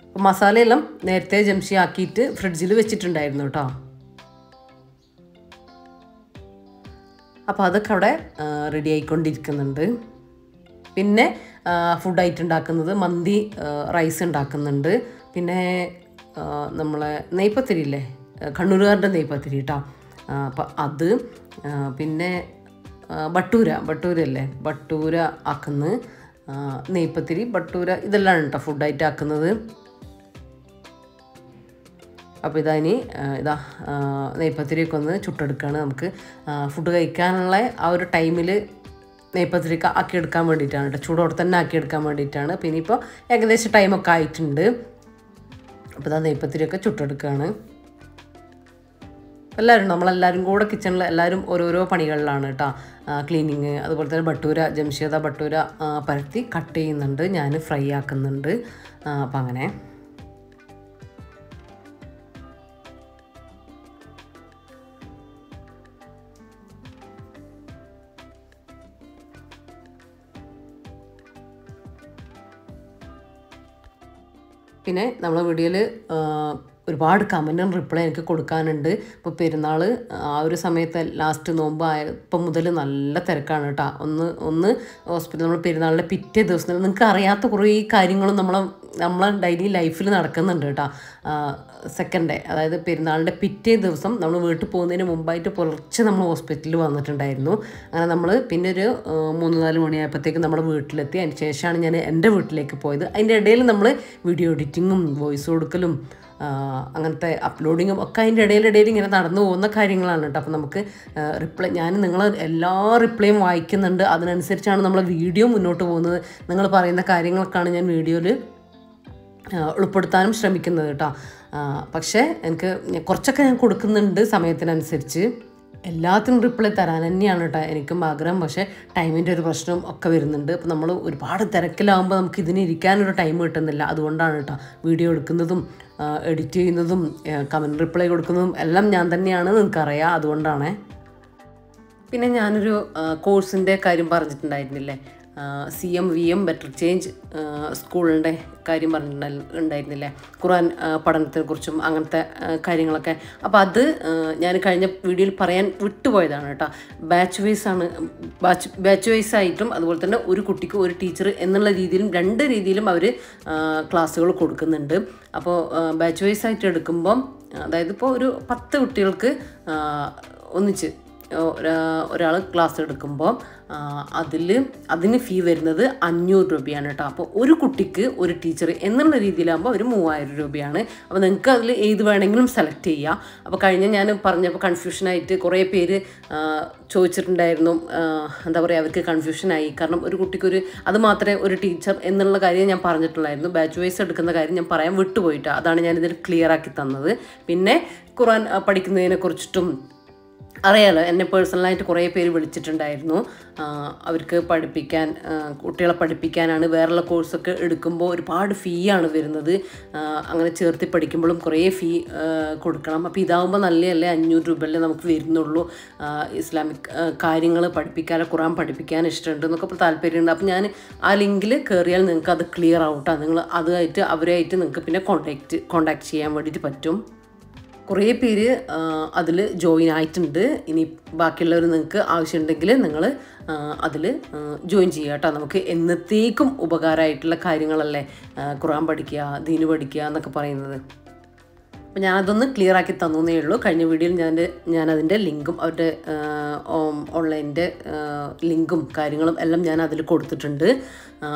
അപ്പോൾ മസാലയെല്ലാം നേരത്തെ ജംഷി ആക്കിയിട്ട് ഫ്രിഡ്ജിൽ വെച്ചിട്ടുണ്ടായിരുന്നു കേട്ടോ. അപ്പോൾ അതൊക്കെ അവിടെ റെഡി ആയിക്കൊണ്ടിരിക്കുന്നുണ്ട്. പിന്നെ ഫുഡായിട്ട് ഉണ്ടാക്കുന്നത് മന്തി റൈസ് ഉണ്ടാക്കുന്നുണ്ട്. പിന്നെ നമ്മളെ നെയ്പ്പത്തിരി ഇല്ലേ, കണ്ണൂരുകാരുടെ നെയ്പ്പത്തിരി കേട്ടോ. അപ്പം അത് പിന്നെ ബട്ടൂരല്ലേ, ബട്ടൂര ആക്കുന്നത്, നെയ്പ്പത്തിരി ബട്ടൂര ഇതെല്ലാം കേട്ടോ ഫുഡായിട്ട് ആക്കുന്നത്. അപ്പോൾ ഇനി നെയ്പ്പത്തിരിയൊക്കെ ഒന്ന് ചുട്ടെടുക്കുകയാണ്. നമുക്ക് ഫുഡ് കഴിക്കാനുള്ള ആ ഒരു ടൈമിൽ നെയ്പ്പത്തിരിക്ക് ആക്കിയെടുക്കാൻ വേണ്ടിയിട്ടാണ് കേട്ടോ, ചൂടോടെ തന്നെ ആക്കിയെടുക്കാൻ വേണ്ടിയിട്ടാണ്. പിന്നെ ഇപ്പോൾ ഏകദേശം ടൈമൊക്കെ ആയിട്ടുണ്ട്. അപ്പോൾ നെയ്പ്പത്തിരിയൊക്കെ ചുട്ടെടുക്കുകയാണ്. നമ്മളെല്ലാവരും കൂടെ കിച്ചണിൽ എല്ലാവരും ഓരോരോ പണികളിലാണ് കേട്ടോ. ക്ലീനിങ്. അതുപോലെ തന്നെ ബട്ടൂര, ജംഷീദ ബട്ടൂര പരത്തി കട്ട് ചെയ്യുന്നുണ്ട്, ഞാൻ ഫ്രൈ ആക്കുന്നുണ്ട്. അപ്പം അങ്ങനെ പിന്നെ നമ്മളെ വീഡിയോയിൽ ഒരുപാട് കമൻറ്റും റിപ്ലൈ എനിക്ക് കൊടുക്കാനുണ്ട്. ഇപ്പോൾ പെരുന്നാൾ ആ ഒരു സമയത്ത് ലാസ്റ്റ് നോമ്പ് ആയപ്പോൾ മുതൽ നല്ല തിരക്കാണ് കേട്ടോ. ഒന്ന് ഹോസ്പിറ്റൽ നമ്മൾ പെരുന്നാളിൻ്റെ പിറ്റേ ദിവസം നിങ്ങൾക്ക് അറിയാത്ത കുറേ കാര്യങ്ങളും നമ്മളെ ഡെയിലി ലൈഫിൽ നടക്കുന്നുണ്ട് കേട്ടോ. സെക്കൻഡ് ഡേ, അതായത് പെരുന്നാളിൻ്റെ പിറ്റേ ദിവസം നമ്മൾ വീട്ടിൽ പോകുന്നതിന് മുമ്പായിട്ട് പുലർച്ചെ നമ്മൾ ഹോസ്പിറ്റലിൽ വന്നിട്ടുണ്ടായിരുന്നു. അങ്ങനെ നമ്മൾ പിന്നെ ഒരു 3-4 മണിയായപ്പോഴത്തേക്ക് നമ്മുടെ വീട്ടിലെത്തി. അതിന് ശേഷമാണ് ഞാൻ എൻ്റെ വീട്ടിലേക്ക് പോയത്. അതിൻ്റെ ഇടയിൽ നമ്മൾ വീഡിയോ എഡിറ്റിങ്ങും വോയിസ് കൊടുക്കലും അങ്ങനത്തെ അപ്ലോഡിങ്ങും ഒക്കെ അതിൻ്റെ ഇടയിൽ ഇങ്ങനെ നടന്നു പോകുന്ന കാര്യങ്ങളാണ് കേട്ടോ. അപ്പോൾ നമുക്ക് റിപ്ലൈ, ഞാൻ നിങ്ങൾ എല്ലാ റിപ്ലൈയും വായിക്കുന്നുണ്ട്. അതിനനുസരിച്ചാണ് നമ്മളെ വീഡിയോ മുന്നോട്ട് പോകുന്നത്. നിങ്ങൾ പറയുന്ന കാര്യങ്ങളൊക്കെയാണ് ഞാൻ വീഡിയോയിൽ ഉൾപ്പെടുത്താനും ശ്രമിക്കുന്നത് കേട്ടോ. പക്ഷേ എനിക്ക് കുറച്ചൊക്കെ ഞാൻ കൊടുക്കുന്നുണ്ട് സമയത്തിനനുസരിച്ച്. എല്ലാത്തിനും റിപ്ലൈ തരാൻ തന്നെയാണ് കേട്ടോ എനിക്കും ആഗ്രഹം. പക്ഷേ ടൈമിൻ്റെ ഒരു പ്രശ്നം ഒക്കെ വരുന്നുണ്ട്. അപ്പോൾ നമ്മൾ ഒരുപാട് തിരക്കിലാകുമ്പോൾ നമുക്ക് ഇതിന് ഇരിക്കാനൊരു ടൈം കിട്ടുന്നില്ല. അതുകൊണ്ടാണ് കേട്ടോ വീഡിയോ എടുക്കുന്നതും എഡിറ്റ് ചെയ്യുന്നതും കമൻറ്റ് റിപ്ലൈ കൊടുക്കുന്നതും എല്ലാം ഞാൻ തന്നെയാണ്, നിങ്ങൾക്കറിയാം. അതുകൊണ്ടാണ്. പിന്നെ ഞാനൊരു കോഴ്സിൻ്റെ കാര്യം പറഞ്ഞിട്ടുണ്ടായിരുന്നില്ലേ, CMVM ബെറ്റർ ചേഞ്ച് സ്കൂളിൻ്റെ കാര്യം പറഞ്ഞിട്ടുണ്ടായിരുന്നില്ലേ, ഖുർആൻ പഠനത്തെക്കുറിച്ചും അങ്ങനത്തെ കാര്യങ്ങളൊക്കെ. അപ്പോൾ അത് ഞാൻ കഴിഞ്ഞ വീഡിയോയിൽ പറയാൻ വിട്ടുപോയതാണ് കേട്ടോ. ബാച്ച് വൈസ് ആയിട്ടും അതുപോലെ തന്നെ ഒരു കുട്ടിക്ക് ഒരു ടീച്ചർ എന്നുള്ള രീതിയിലും 2 രീതിയിലും അവർ ക്ലാസ്സുകൾ കൊടുക്കുന്നുണ്ട്. അപ്പോൾ ബാച്ച് വൈസ് ആയിട്ട് എടുക്കുമ്പം, അതായത് ഇപ്പോൾ ഒരു 10 കുട്ടികൾക്ക് ഒന്നിച്ച് ഒരാൾ ക്ലാസ് എടുക്കുമ്പോൾ അതിന് ഫീ വരുന്നത് 500 രൂപയാണ് കേട്ടോ. അപ്പോൾ ഒരു കുട്ടിക്ക് ഒരു ടീച്ചർ എന്നുള്ള രീതിയിലാകുമ്പോൾ ഒരു 3000 രൂപയാണ്. അപ്പോൾ നിങ്ങൾക്ക് അതിൽ ഏത് വേണമെങ്കിലും സെലക്ട് ചെയ്യാം. അപ്പോൾ കഴിഞ്ഞ ഞാൻ പറഞ്ഞപ്പോൾ കൺഫ്യൂഷനായിട്ട് കുറേ പേര് ചോദിച്ചിട്ടുണ്ടായിരുന്നു. എന്താ പറയുക, അവർക്ക് കൺഫ്യൂഷനായി. കാരണം ഒരു കുട്ടിക്കൊരു അത് മാത്രമേ ഒരു ടീച്ചർ എന്നുള്ള കാര്യം ഞാൻ പറഞ്ഞിട്ടുള്ളായിരുന്നു. ബാച്ച് വൈസ് എടുക്കുന്ന കാര്യം ഞാൻ പറയാൻ വിട്ടുപോയിട്ടാണ്. അതാണ് ഞാനിതിൽ ക്ലിയർ ആക്കി തന്നത്. പിന്നെ ഖുർആൻ പഠിക്കുന്നതിനെ കുറിച്ചിട്ടും അറിയാലോ, എന്നെ പേഴ്സണലായിട്ട് കുറേ പേര് വിളിച്ചിട്ടുണ്ടായിരുന്നു. അവർക്ക് കുട്ടികളെ പഠിപ്പിക്കാനാണ്. വേറെയുള്ള കോഴ്സൊക്കെ എടുക്കുമ്പോൾ ഒരുപാട് ഫീ ആണ് വരുന്നത്. അങ്ങനെ ചേർത്തി പഠിക്കുമ്പോഴും കുറേ ഫീ കൊടുക്കണം. അപ്പോൾ ഇതാകുമ്പോൾ നല്ലതല്ലേ, 500 രൂപയല്ലേ നമുക്ക് വരുന്നുള്ളൂ. ഇസ്ലാമിക് കാര്യങ്ങൾ പഠിപ്പിക്കാൻ, ഖുർആൻ പഠിപ്പിക്കാൻ ഇഷ്ടമുണ്ട് എന്നൊക്കെ താല്പര്യമുണ്ട്. അപ്പോൾ ഞാൻ ആ ലിങ്കിൽ കയറിയാൽ നിങ്ങൾക്ക് അത് ക്ലിയർ ആവട്ടോ. നിങ്ങൾ അവരായിട്ട് നിങ്ങൾക്ക് പിന്നെ കോണ്ടാക്ട് ചെയ്യാൻ വേണ്ടിയിട്ട് പറ്റും. കുറേ പേര് അതിൽ ജോയിൻ ആയിട്ടുണ്ട്. ഇനി ബാക്കിയുള്ളവർ നിങ്ങൾക്ക് ആവശ്യമുണ്ടെങ്കിൽ നിങ്ങൾ അതിൽ ജോയിൻ ചെയ്യുക കേട്ടോ. നമുക്ക് എന്നത്തേക്കും ഉപകാരമായിട്ടുള്ള കാര്യങ്ങളല്ലേ ഖുർആൻ പഠിക്കുക, ദീന് പഠിക്കുക എന്നൊക്കെ പറയുന്നത്. അപ്പോൾ ഞാനതൊന്ന് ക്ലിയർ ആക്കി തന്നേ ഉള്ളൂ. കഴിഞ്ഞ വീഡിയോയിൽ ഞാനതിൻ്റെ ലിങ്കും അവരുടെ ഓൺലൈനിൻ്റെ ലിങ്കും കാര്യങ്ങളും എല്ലാം ഞാൻ അതിൽ കൊടുത്തിട്ടുണ്ട്.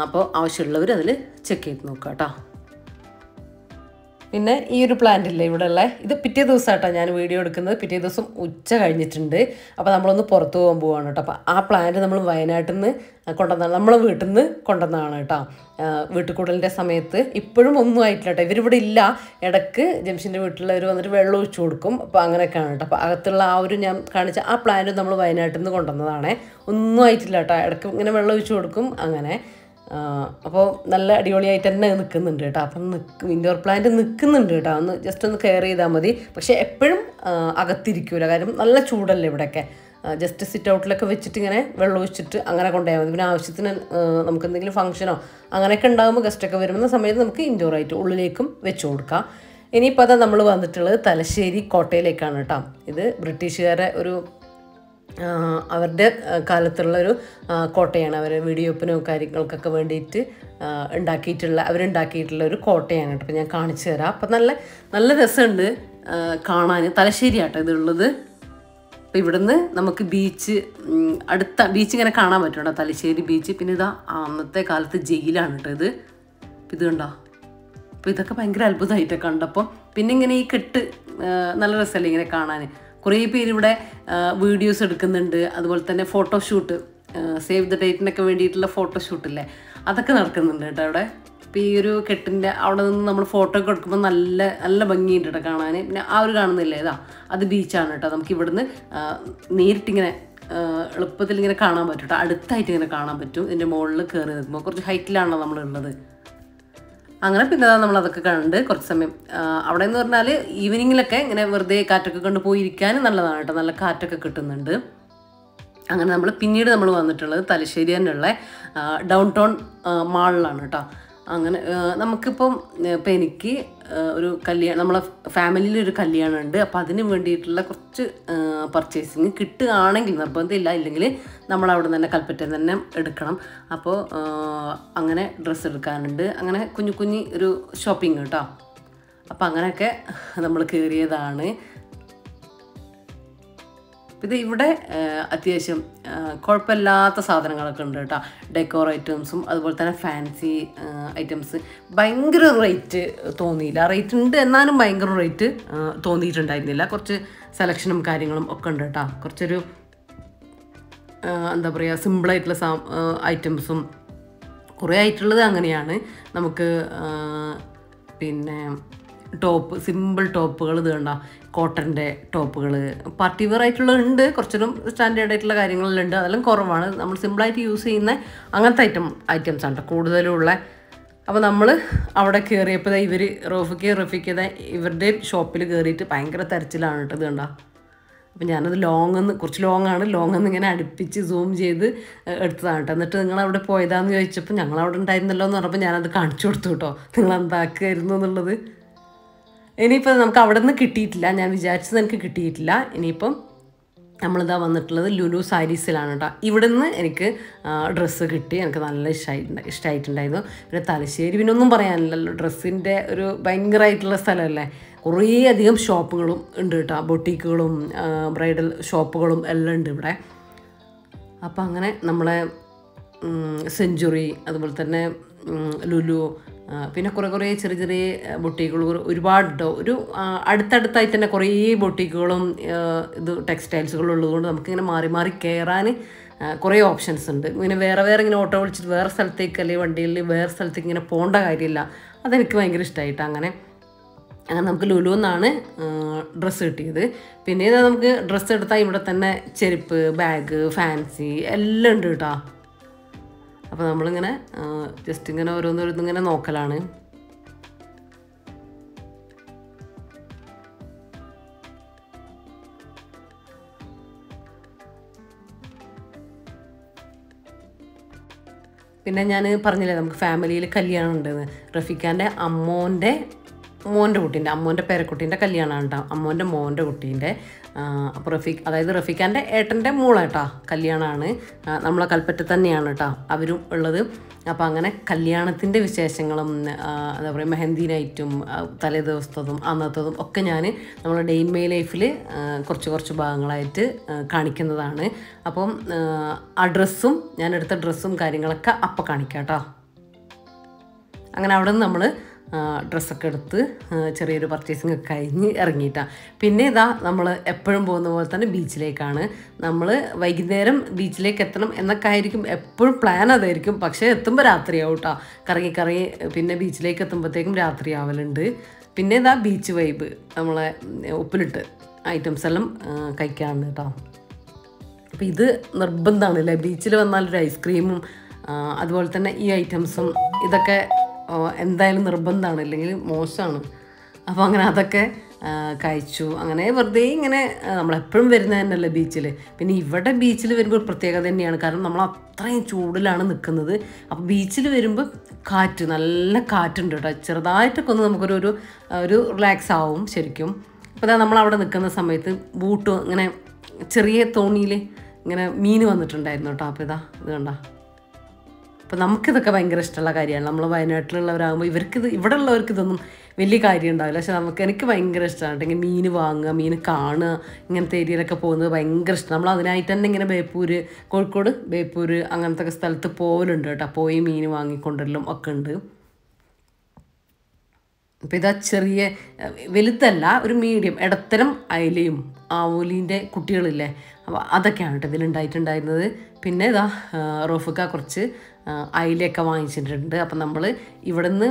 അപ്പോൾ ആവശ്യമുള്ളവർ അതിൽ ചെക്ക് ചെയ്ത് നോക്കുക കേട്ടോ. പിന്നെ ഈ ഒരു പ്ലാന്റ് ഇല്ലേ ഇവിടെ ഉള്ള, ഇത് പിറ്റേ ദിവസമായിട്ടാണ് ഞാൻ വീഡിയോ എടുക്കുന്നത്. പിറ്റേ ദിവസം ഉച്ച കഴിഞ്ഞിട്ടുണ്ട്. അപ്പോൾ നമ്മളൊന്ന് പുറത്ത് പോകാൻ പോവാണ് കേട്ടോ. അപ്പോൾ ആ പ്ലാന്റ് നമ്മൾ വയനാട്ടിൽ നിന്ന് കൊണ്ടുവന്നതാണ്, നമ്മളെ വീട്ടിൽ നിന്ന് കൊണ്ടുവന്നതാണ് കേട്ടോ. വീട്ടുകൂടലിൻ്റെ സമയത്ത് ഇപ്പോഴും ഒന്നും ആയിട്ടില്ല കേട്ടോ. ഇവരിവിടെ ഇല്ല. ഇടയ്ക്ക് ജംഷിൻ്റെ വീട്ടിലുള്ളവർ വന്നിട്ട് വെള്ളം ഒഴിച്ചു കൊടുക്കും. അപ്പോൾ അങ്ങനെയൊക്കെയാണ് കേട്ടോ. അപ്പോൾ അകത്തുള്ള ആ ഒരു ഞാൻ കാണിച്ച ആ പ്ലാന്റ് നമ്മൾ വയനാട്ടിൽ നിന്ന് കൊണ്ടുവന്നതാണ്. ഒന്നും ആയിട്ടില്ല കേട്ടോ. ഇടയ്ക്ക് ഇങ്ങനെ വെള്ളം ഒഴിച്ചു കൊടുക്കും അങ്ങനെ. അപ്പോൾ നല്ല അടിപൊളിയായിട്ട് തന്നെ നിൽക്കുന്നുണ്ട് കേട്ടോ. അപ്പം ഇൻഡോർ പ്ലാന്റ് നിൽക്കുന്നുണ്ട് കേട്ടോ. ജസ്റ്റ് ഒന്ന് കെയർ ചെയ്താൽ മതി. പക്ഷേ എപ്പോഴും അകത്തിരിക്കൂല, കാര്യം നല്ല ചൂടല്ലേ ഇവിടെയൊക്കെ. ജസ്റ്റ് സിറ്റ് ഔട്ടിലൊക്കെ വെച്ചിട്ട് ഇങ്ങനെ വെള്ളം ഒഴിച്ചിട്ട് അങ്ങനെ കൊണ്ടുപോയാൽ മതി. പിന്നെ ആവശ്യത്തിന് നമുക്ക് എന്തെങ്കിലും ഫംഗ്ഷനോ അങ്ങനെയൊക്കെ ഉണ്ടാകുമ്പോൾ ഗസ്റ്റൊക്കെ വരുന്ന സമയത്ത് നമുക്ക് ഇൻഡോറായിട്ട് ഉള്ളിലേക്കും വെച്ച് കൊടുക്കാം. ഇനിയിപ്പോൾ അതാ നമ്മൾ വന്നിട്ടുള്ളത് തലശ്ശേരി കോട്ടയിലേക്കാണ് കേട്ടോ. ഇത് ബ്രിട്ടീഷുകാരെ അവരുടെ കാലത്തുള്ളൊരു കോട്ടയാണ്. അവർ വെടിവെപ്പിനോ കാര്യങ്ങൾക്കൊക്കെ വേണ്ടിയിട്ട് അവരുണ്ടാക്കിയിട്ടുള്ള ഒരു കോട്ടയാണ് കേട്ടോ. അപ്പോൾ ഞാൻ കാണിച്ചു തരാം. അപ്പം നല്ല രസമുണ്ട് കാണാൻ. തലശ്ശേരി ആട്ടോ ഇതുള്ളത്. അപ്പോൾ ഇവിടുന്ന് നമുക്ക് അടുത്ത ബീച്ച് ഇങ്ങനെ കാണാൻ പറ്റും കേട്ടോ, തലശ്ശേരി ബീച്ച്. പിന്നെ ഇതാ അന്നത്തെ കാലത്ത് ജയിലാണ് കേട്ടോ ഇത് കണ്ടോ. അപ്പോൾ ഇതൊക്കെ ഭയങ്കര അത്ഭുതമായിട്ടൊക്കെ കണ്ടപ്പോൾ. പിന്നെ ഇങ്ങനെ ഈ കെട്ട് നല്ല രസമല്ലേ ഇങ്ങനെ കാണാൻ. കുറേ പേര് ഇവിടെ വീഡിയോസ് എടുക്കുന്നുണ്ട്. അതുപോലെ തന്നെ ഫോട്ടോഷൂട്ട്, സേവ് ദ ഡേറ്റിനൊക്കെ വേണ്ടിയിട്ടുള്ള ഫോട്ടോഷൂട്ടില്ലേ, അതൊക്കെ നടക്കുന്നുണ്ട് കേട്ടോ അവിടെ. അപ്പോൾ ഈ ഒരു കെട്ടിൻ്റെ അവിടെ നിന്ന് നമ്മൾ ഫോട്ടോ ഒക്കെ എടുക്കുമ്പോൾ നല്ല ഭംഗിയുണ്ട് കേട്ടോ കാണാൻ. പിന്നെ ആ ഒരു കാണുന്നില്ലേ, അത് ബീച്ചാണ് കേട്ടോ. നമുക്ക് ഇവിടുന്ന് നേരിട്ടിങ്ങനെ എളുപ്പത്തിൽ ഇങ്ങനെ കാണാൻ പറ്റും കേട്ടോ, അടുത്തായിട്ട് ഇങ്ങനെ കാണാൻ പറ്റും. ഇതിൻ്റെ മുകളിൽ കയറി നിൽക്കുമ്പോൾ കുറച്ച് ഹൈറ്റിലാണല്ലോ നമ്മളുള്ളത്. അങ്ങനെ പിന്നെ നമ്മളതൊക്കെ കണ്ട് കുറച്ച് സമയം അവിടെ എന്ന് പറഞ്ഞാൽ ഈവനിങ്ങിലൊക്കെ ഇങ്ങനെ വെറുതെ കാറ്റൊക്കെ കൊണ്ട് പോയിരിക്കാൻ നല്ലതാണ് കേട്ടോ, നല്ല കാറ്റൊക്കെ കിട്ടുന്നുണ്ട്. അങ്ങനെ പിന്നീട് നമ്മൾ വന്നിട്ടുള്ളത് തലശ്ശേരി തന്നെയുള്ള ഡൗൺ ടൗൺ മാളിലാണ് കേട്ടോ. അങ്ങനെ നമുക്കിപ്പം ഇപ്പം എനിക്ക് ഒരു കല്യാണം, നമ്മളെ ഫാമിലിയിലൊരു കല്യാണം ഉണ്ട്. അപ്പോൾ അതിന് വേണ്ടിയിട്ടുള്ള കുറച്ച് പർച്ചേസിങ് കിട്ടുകയാണെങ്കിൽ, നിർബന്ധമില്ല, ഇല്ലെങ്കിൽ നമ്മളവിടെ തന്നെ കൽപ്പറ്റയിൽ തന്നെ എടുക്കണം. അപ്പോൾ അങ്ങനെ ഡ്രസ്സ് എടുക്കാനുണ്ട്. അങ്ങനെ കുഞ്ഞു കുഞ്ഞി ഒരു ഷോപ്പിംഗ് കേട്ടോ. അപ്പോൾ അങ്ങനെയൊക്കെ നമ്മൾ കയറിയതാണ്. ഇത് ഇവിടെ അത്യാവശ്യം കുഴപ്പമില്ലാത്ത സാധനങ്ങളൊക്കെ ഉണ്ട് കേട്ടോ. ഡെക്കോർ ഐറ്റംസും അതുപോലെ തന്നെ ഫാൻസി ഐറ്റംസ്. ഭയങ്കര റേറ്റ് തോന്നിയില്ല. റേറ്റ് ഉണ്ട് എന്നാലും ഭയങ്കര റേറ്റ് തോന്നിയിട്ടുണ്ടായിരുന്നില്ല. കുറച്ച് സെലക്ഷനും കാര്യങ്ങളും ഒക്കെ ഉണ്ട് കേട്ടോ. കുറച്ചൊരു എന്താ പറയുക, സിമ്പിളായിട്ടുള്ള ഐറ്റംസും കുറേ ആയിട്ടുള്ളത് അങ്ങനെയാണ്. നമുക്ക് പിന്നെ ടോപ്പ്, സിമ്പിൾ ടോപ്പുകൾ ഇത് കണ്ട, കോട്ടൻ്റെ ടോപ്പുകൾ, പാർട്ടി വെയർ ആയിട്ടുള്ളത് കുറച്ചൊരു സ്റ്റാൻഡേർഡ് ആയിട്ടുള്ള കാര്യങ്ങളെല്ലാം ഉണ്ട്. അതെല്ലാം കുറവാണ്. നമ്മൾ സിമ്പിളായിട്ട് യൂസ് ചെയ്യുന്ന അങ്ങനത്തെ ഐറ്റംസ് ആണ് കൂടുതലും ഉള്ളത്. അപ്പോൾ നമ്മൾ അവിടെ കയറിയപ്പോൾ ഇവർ റഫീഖ ഇവരുടെ ഷോപ്പിൽ കയറിയിട്ട് ഭയങ്കര തിരച്ചിലാണ് കേട്ടോ. ഇത് കണ്ട. അപ്പോൾ ഞാനത് കുറച്ച് ലോങ്ങാണ് ഇങ്ങനെ അടുപ്പിച്ച് സൂം ചെയ്ത് എടുത്തതാണ് കേട്ടോ. എന്നിട്ട് നിങ്ങളവിടെ പോയതാന്ന് ചോദിച്ചപ്പോൾ ഞങ്ങളവിടെ ഉണ്ടായിരുന്നല്ലോ എന്ന് പറഞ്ഞപ്പോൾ ഞാനത് കാണിച്ചു കൊടുത്തു കേട്ടോ, നിങ്ങൾ എന്താക്കുമായിരുന്നു എന്നുള്ളത്. ഇനിയിപ്പോൾ നമുക്ക് അവിടെ നിന്ന് കിട്ടിയിട്ടില്ല, ഞാൻ വിചാരിച്ചത് എനിക്ക് കിട്ടിയിട്ടില്ല. ഇനിയിപ്പം നമ്മളിതാ വന്നിട്ടുള്ളത് ലുലു സാരീസിലാണ് കേട്ടോ. ഇവിടെ നിന്ന് എനിക്ക് ഡ്രസ്സ് കിട്ടി, എനിക്ക് നല്ല ഇഷ്ടമായിട്ടുണ്ടായിരുന്നു. പിന്നെ തലശ്ശേരി പിന്നെ ഒന്നും പറയാനില്ലല്ലോ, ഡ്രസ്സിൻ്റെ ഒരു ഭയങ്കരമായിട്ടുള്ള സ്ഥലമല്ലേ. കുറേ അധികം ഷോപ്പുകളും ഉണ്ട് കേട്ടോ, ബൊട്ടീക്കുകളും ബ്രൈഡൽ ഷോപ്പുകളും എല്ലാം ഉണ്ട് ഇവിടെ. അപ്പോൾ അങ്ങനെ നമ്മളെ സെഞ്ച്വറി, അതുപോലെ തന്നെ ലുലു, പിന്നെ കുറേ ചെറിയ ബൊട്ടീക്കുകൾ ഒരുപാടുണ്ടോ. ഒരു അടുത്തടുത്തായിട്ട് തന്നെ കുറേ ബൊട്ടീക്കുകളും ഇത് ടെക്സ്റ്റൈൽസുകളും ഉള്ളതുകൊണ്ട് നമുക്കിങ്ങനെ മാറി മാറി കയറാൻ കുറേ ഓപ്ഷൻസ് ഉണ്ട്. ഇങ്ങനെ വേറെ ഇങ്ങനെ ഓട്ടോ വിളിച്ചിട്ട് വേറെ സ്ഥലത്തേക്ക് അല്ലെങ്കിൽ വണ്ടിയിൽ വേറെ സ്ഥലത്തേക്ക് ഇങ്ങനെ പോകേണ്ട കാര്യമില്ല. അതെനിക്ക് ഭയങ്കര ഇഷ്ടമായിട്ട്. അങ്ങനെ നമുക്ക് ലുലു എന്നാണ് ഡ്രസ്സ് കിട്ടിയത്. പിന്നെ നമുക്ക് ഡ്രസ്സ് എടുത്താൽ ഇവിടെ തന്നെ ചെരുപ്പ്, ബാഗ്, ഫാൻസി എല്ലാം ഉണ്ട് കേട്ടോ. അപ്പോൾ നമ്മളിങ്ങനെ ജസ്റ്റ് ഇങ്ങനെ ഓരോന്നിങ്ങനെ നോക്കലാണ്. പിന്നെ ഞാൻ പറഞ്ഞില്ലേ നമുക്ക് ഫാമിലിയിൽ കല്യാണം ഉണ്ടെന്ന്. റഫീഖാൻ്റെ മോൻ്റെ കുട്ടീൻ്റെ, അമ്മോൻ്റെ പേരക്കുട്ടീൻ്റെ കല്യാണമാണ് കേട്ടോ. അമ്മോൻ്റെ മോൻ്റെ കുട്ടീൻ്റെ. അപ്പോൾ റഫീഖാൻ്റെ ഏട്ടൻ്റെ മോളേട്ടാ കല്യാണമാണ്. നമ്മളെ കൽപ്പറ്റ തന്നെയാണ് കേട്ടോ അവരും ഉള്ളത്. അപ്പോൾ അങ്ങനെ കല്യാണത്തിൻ്റെ വിശേഷങ്ങളും എന്താ പറയുക, മെഹന്തി നൈറ്റും തലേ ദിവസത്തതും അന്നത്തതും ഒക്കെ ഞാൻ നമ്മളെ ഡേ ഇൻ മൈ ലൈഫിൽ കുറച്ച് ഭാഗങ്ങളായിട്ട് കാണിക്കുന്നതാണ്. അപ്പം ആ ഡ്രസ്സും ഞാൻ എടുത്ത ഡ്രസ്സും കാര്യങ്ങളൊക്കെ അപ്പം കാണിക്കാം കേട്ടോ. അങ്ങനെ അവിടെ നിന്ന് നമ്മൾ ഡ്രസ്സൊക്കെ എടുത്ത് ചെറിയൊരു പർച്ചേസിങ് ഒക്കെ കഴിഞ്ഞ് ഇറങ്ങിയിട്ടാണ്. പിന്നെ നമ്മൾ എപ്പോഴും പോകുന്ന പോലെ തന്നെ ബീച്ചിലേക്കാണ്. നമ്മൾ വൈകുന്നേരം ബീച്ചിലേക്ക് എത്തണം എന്നൊക്കെ ആയിരിക്കും എപ്പോഴും പ്ലാൻ, അതായിരിക്കും. പക്ഷേ എത്തുമ്പോൾ രാത്രിയാവും കേട്ടോ. കറങ്ങി പിന്നെ ബീച്ചിലേക്ക് എത്തുമ്പോഴത്തേക്കും രാത്രിയാവലുണ്ട്. പിന്നെ ബീച്ച് വൈബ്, നമ്മളെ ഉപ്പിലിട്ട് ഐറ്റംസ് എല്ലാം കഴിക്കാറുണ്ട് കേട്ടോ. അപ്പോൾ ഇത് നിർബന്ധമാണ് അല്ലേ, ബീച്ചിൽ വന്നാലൊരു ഐസ്ക്രീമും അതുപോലെ തന്നെ ഈ ഐറ്റംസും ഇതൊക്കെ എന്തായാലും നിർബന്ധമാണ്, ഇല്ലെങ്കിൽ മോശമാണ്. അപ്പോൾ അങ്ങനെ അതൊക്കെ കഴിച്ചു. അങ്ങനെ വെറുതെ ഇങ്ങനെ നമ്മളെപ്പോഴും വരുന്നത് തന്നെയല്ലേ ബീച്ചിൽ. പിന്നെ ഇവിടെ ബീച്ചിൽ വരുമ്പോൾ ഒരു പ്രത്യേകത തന്നെയാണ്, കാരണം നമ്മൾ അത്രയും ചൂടിലാണ് നിൽക്കുന്നത്. അപ്പോൾ ബീച്ചിൽ വരുമ്പോൾ നല്ല കാറ്റുണ്ട് കേട്ടോ. ചെറുതായിട്ടൊക്കെ ഒന്ന് നമുക്കൊരു റിലാക്സ് ആവും ശരിക്കും. അപ്പോൾ നമ്മളവിടെ നിൽക്കുന്ന സമയത്ത് ബൂട്ട് ഇങ്ങനെ ചെറിയ തോണിയിൽ ഇങ്ങനെ മീൻ വന്നിട്ടുണ്ടായിരുന്നു കേട്ടോ. അപ്പോൾ ഇത് കണ്ടോ. അപ്പോൾ നമുക്കിതൊക്കെ ഭയങ്കര ഇഷ്ടമുള്ള കാര്യമാണ്. നമ്മൾ വയനാട്ടിലുള്ളവരാകുമ്പോൾ ഇവിടെ ഉള്ളവർക്ക് ഇതൊന്നും വലിയ കാര്യം ഉണ്ടാവില്ല. പക്ഷെ എനിക്ക് ഭയങ്കര ഇഷ്ടമാണ്. ഇങ്ങനെ മീൻ വാങ്ങുക, മീൻ കാണുക, ഇങ്ങനത്തെ ഏരിയയിലൊക്കെ പോകുന്നത് ഭയങ്കര ഇഷ്ടം. നമ്മൾ അതിനായിട്ട് തന്നെ ഇങ്ങനെ കോഴിക്കോട് ബേപ്പൂർ അങ്ങനത്തെ സ്ഥലത്ത് പോകലുണ്ട് കേട്ടോ. പോയി മീൻ വാങ്ങിക്കൊണ്ടല്ലോ ഒക്കെ ഉണ്ട്. അപ്പോൾ ഇതാ ചെറിയ വലുതല്ല, ഒരു മീഡിയം ഇടത്തരം അയലയും ആവോലീൻ്റെ കുട്ടികളില്ലേ, അപ്പോൾ അതൊക്കെയാണ് കേട്ടോ ഇതിലുണ്ടായിട്ടുണ്ടായിരുന്നത്. പിന്നെ റോഫിക്ക കുറച്ച് അയിലയൊക്കെ വാങ്ങിച്ചിട്ടുണ്ട്. അപ്പം നമ്മൾ ഇവിടെ നിന്ന്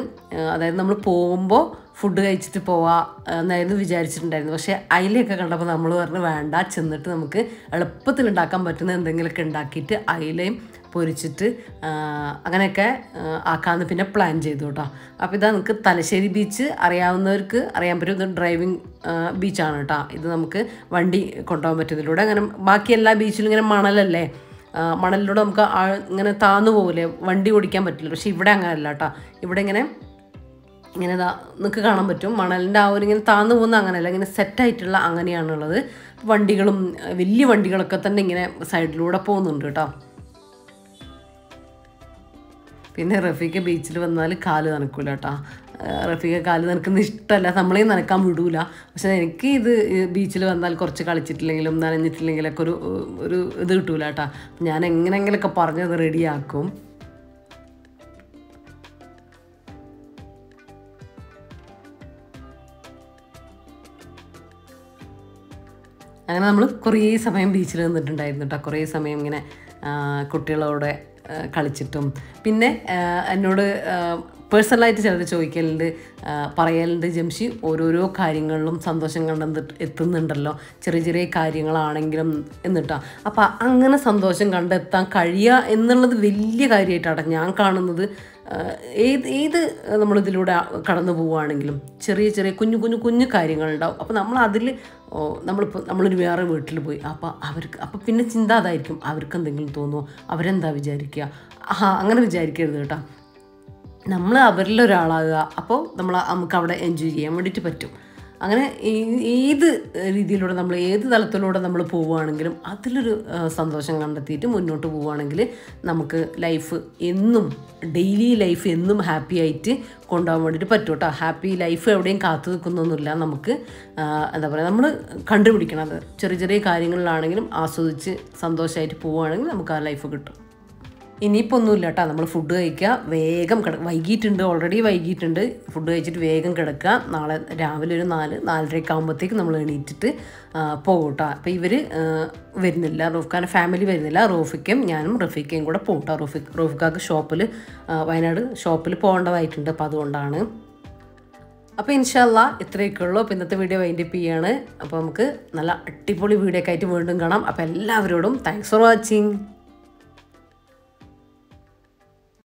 അതായത് നമ്മൾ പോകുമ്പോൾ ഫുഡ് കഴിച്ചിട്ട് പോവാം എന്നായിരുന്നു വിചാരിച്ചിട്ടുണ്ടായിരുന്നു. പക്ഷേ അയിലയൊക്കെ കണ്ടപ്പോൾ നമ്മൾ പറഞ്ഞു വേണ്ട, ചെന്നിട്ട് നമുക്ക് എളുപ്പത്തിൽ ഉണ്ടാക്കാൻ പറ്റുന്ന എന്തെങ്കിലുമൊക്കെ ഉണ്ടാക്കിയിട്ട് അയിലയും പൊരിച്ചിട്ട് അങ്ങനെയൊക്കെ ആക്കാമെന്ന് പിന്നെ പ്ലാൻ ചെയ്തു കേട്ടോ. അപ്പോൾ ഇതാ നമുക്ക് തലശ്ശേരി ബീച്ച് അറിയാവുന്നവർക്ക് അറിയാൻ പറ്റും. ഇത് ഡ്രൈവിംഗ് ബീച്ചാണ് കേട്ടോ. ഇത് നമുക്ക് വണ്ടി കൊണ്ടുപോകാൻ പറ്റും ഇതിലൂടെ. അങ്ങനെ ബാക്കി എല്ലാ ബീച്ചിലും ഇങ്ങനെ മണലല്ലേ, മണലിലൂടെ നമുക്ക് ഇങ്ങനെ താന്നു പോകില്ലേ, വണ്ടി ഓടിക്കാൻ പറ്റില്ല. പക്ഷേ ഇവിടെ അങ്ങനെയല്ല കേട്ടോ. ഇവിടെ ഇങ്ങനെ നിങ്ങൾക്ക് കാണാൻ പറ്റും മണലിൻ്റെ ആ ഒരു ഇങ്ങനെ താന്നു പോകുന്ന അങ്ങനെയല്ല, ഇങ്ങനെ സെറ്റായിട്ടുള്ള അങ്ങനെയാണുള്ളത്. വണ്ടികളും വലിയ വണ്ടികളൊക്കെ തന്നെ ഇങ്ങനെ സൈഡിലൂടെ പോകുന്നുണ്ട് കേട്ടോ. പിന്നെ റഫീഖ ബീച്ചിൽ വന്നാൽ കാല് നനക്കൂല കേട്ടോ. റഫീഖ കാല് നനക്കുന്ന ഇഷ്ടമല്ല, നമ്മളെയും നനക്കാൻ വിടൂല. പക്ഷെ എനിക്ക് ഇത് ബീച്ചിൽ വന്നാൽ കുറച്ച് കളിച്ചിട്ടില്ലെങ്കിലും നനഞ്ഞിട്ടില്ലെങ്കിലൊക്കെ ഒരു ഇത് കിട്ടൂല കേട്ടോ. ഞാൻ എങ്ങനെയെങ്കിലൊക്കെ പറഞ്ഞത് റെഡിയാക്കും. അങ്ങനെ നമ്മൾ കുറേ സമയം ബീച്ചിൽ നിന്നിട്ടുണ്ടായിരുന്നു കേട്ടോ. കുറേ സമയം ഇങ്ങനെ കുട്ടികളോടെ കളിച്ചിട്ടും പിന്നെ എന്നോട് പേഴ്സണലായിട്ട് ചിലർ ചോദിക്കലുണ്ട്, പറയലുണ്ട്, ജംഷി ഓരോരോ കാര്യങ്ങളിലും സന്തോഷം എത്തുന്നുണ്ടല്ലോ, ചെറിയ ചെറിയ കാര്യങ്ങളാണെങ്കിലും എന്നിട്ടാ. അപ്പോൾ അങ്ങനെ സന്തോഷം കണ്ടെത്താൻ കഴിയുക എന്നുള്ളത് വലിയ കാര്യമായിട്ടാണ് ഞാൻ കാണുന്നത്. ഏത് നമ്മളിതിലൂടെ കടന്നു പോവുകയാണെങ്കിലും ചെറിയ ചെറിയ കുഞ്ഞു കാര്യങ്ങളുണ്ടാവും. അപ്പോൾ നമ്മളതിൽ നമ്മളൊരു വേറെ വീട്ടിൽ പോയി അപ്പോൾ പിന്നെ ചിന്ത അതായിരിക്കും, അവർക്ക് എന്തെങ്കിലും തോന്നുമോ, അവരെന്താ വിചാരിക്കുക, അങ്ങനെ വിചാരിക്കരുത് കേട്ടോ. നമ്മൾ അവരിലൊരാളാകുക, അപ്പോൾ നമുക്ക് അവിടെ എൻജോയ് ചെയ്യാൻ വേണ്ടിയിട്ട് പറ്റും. അങ്ങനെ ഏത് രീതിയിലൂടെ നമ്മൾ ഏത് തലത്തിലൂടെ നമ്മൾ പോവുകയാണെങ്കിലും അതിലൊരു സന്തോഷം കണ്ടെത്തിയിട്ട് മുന്നോട്ട് പോവുകയാണെങ്കിൽ നമുക്ക് ലൈഫ് എന്നും ഡെയിലി ലൈഫ് എന്നും ഹാപ്പി ആയിട്ട് കൊണ്ടുപോകാൻ വേണ്ടിയിട്ട് പറ്റും കേട്ടോ. ഹാപ്പി ലൈഫ് എവിടെയും കാത്തു നിൽക്കുന്നൊന്നുമില്ല. നമുക്ക് എന്താ പറയുക, നമ്മൾ കണ്ടുപിടിക്കണം. അത് ചെറിയ ചെറിയ കാര്യങ്ങളിലാണെങ്കിലും ആസ്വദിച്ച് സന്തോഷമായിട്ട് പോവുകയാണെങ്കിൽ നമുക്ക് ആ ലൈഫ് കിട്ടും. ഇനിയിപ്പോൾ ഒന്നുമില്ല കേട്ടോ, നമ്മൾ ഫുഡ് കഴിക്കുക, വേഗം വൈകിട്ടുണ്ട്, ഓൾറെഡി വൈകിട്ടുണ്ട്. ഫുഡ് കഴിച്ചിട്ട് വേഗം കിടക്കുക. നാളെ രാവിലെ ഒരു 4-4:30 ആകുമ്പോഴത്തേക്ക് നമ്മൾ എണീറ്റിട്ട് പോകും കേട്ടോ. അപ്പോൾ ഇവർ വരുന്നില്ല, റൂഫ്ഖാൻ്റെ ഫാമിലി വരുന്നില്ല. റൂഫിക്കയും ഞാനും റഫീഖയും കൂടെ പോകും കേട്ടോ. റൂഫിക്കാക്ക് വയനാട് ഷോപ്പിൽ പോകേണ്ടതായിട്ടുണ്ട്. അപ്പോൾ അതുകൊണ്ടാണ്. അപ്പോൾ ഇൻഷാ അല്ലാ ഇത്രയൊക്കെ ഉള്ളൂ. അപ്പോൾ ഇന്നത്തെ വീഡിയോ വൈൻഡപ്പ് ചെയ്യാണ്. അപ്പോൾ നമുക്ക് നല്ല അടിപൊളി വീഡിയോ ഒക്കെ ആയിട്ട് വീണ്ടും കാണാം. അപ്പോൾ എല്ലാവരോടും താങ്ക്സ് ഫോർ വാച്ചിങ്.